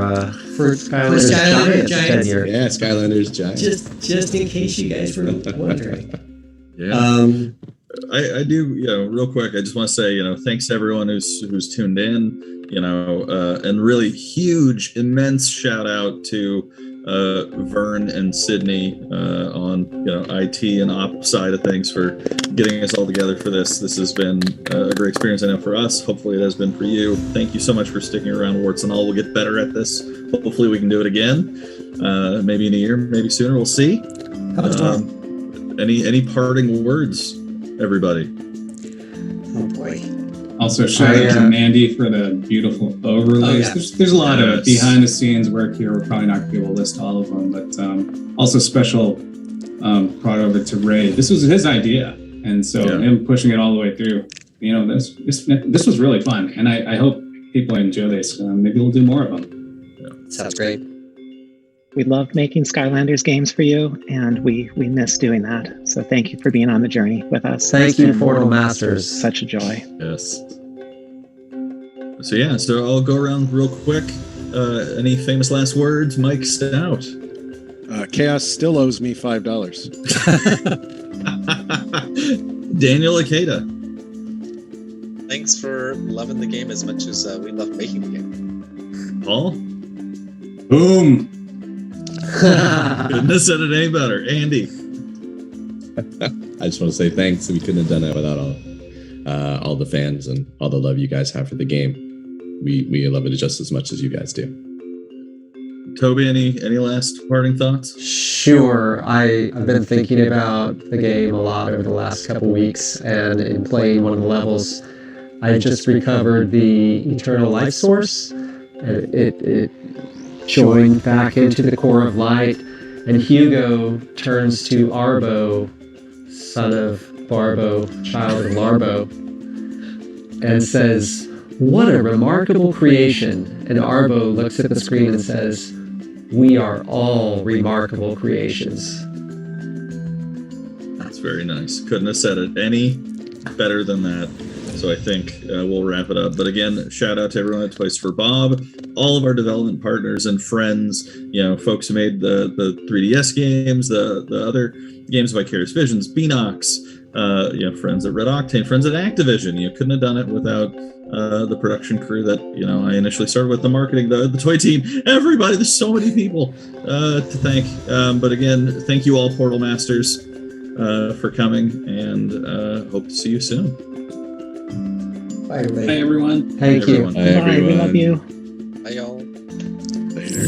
Skylanders Giants tenure. Yeah, Skylanders Giants. Just in case you guys were wondering. Yeah. I do, you know, real quick, I just want to say, you know, thanks to everyone who's tuned in, you know, and really huge, immense shout out to Vern and Sydney on, you know, IT and op side of things for getting us all together for this. This has been a great experience, I know, for us. Hopefully it has been for you. Thank you so much for sticking around, warts and all. We'll get better at this. Hopefully we can do it again. Maybe in a year, maybe sooner. We'll see. How about tomorrow? Any parting words, everybody? Oh boy. Also, shout out to Mandy for the beautiful overlays. Oh, yeah. There's a lot of behind the scenes work here. We're probably not going to be able to list all of them, but also special brought over to Ray. This was his idea, and so him pushing it all the way through. You know, this was really fun, and I hope people enjoy this. Maybe we'll do more of them. Yeah. Sounds great. We love making Skylanders games for you, and we miss doing that. So thank you for being on the journey with us. Thank you, Portal Masters. Such a joy. Yes. So yeah, so I'll go around real quick. Any famous last words? Mike Stout. Chaos still owes me $5. Daniel Ikeda. Thanks for loving the game as much as we love making the game. Paul? Boom. Couldn't have said it any better. Andy. I just want to say thanks. We couldn't have done it without all the fans and all the love you guys have for the game. We love it just as much as you guys do. Toby, any last parting thoughts? Sure. I've been thinking about the game a lot over the last couple weeks, and in playing one of the levels, I just recovered the eternal life source. It joined back into the core of light, and Hugo turns to Arbo, son of Barbo, child of Larbo, and says, "What a remarkable creation." And Arbo looks at the screen and says, "We are all remarkable creations." That's very nice. Couldn't have said it any better than that. So I think we'll wrap it up. But again, shout out to everyone at Toys for Bob, all of our development partners and friends, folks who made the 3DS games, the other games, Vicarious Visions, Beanox, friends at Red Octane, friends at Activision. Couldn't have done it without the production crew that I initially started with, the marketing, the toy team, everybody. There's so many people to thank. But again, thank you all, Portal Masters, for coming, and hope to see you soon. Bye, everybody. Bye, everyone. Thank you. Bye, everyone. Bye, we love you. Bye, y'all. Later.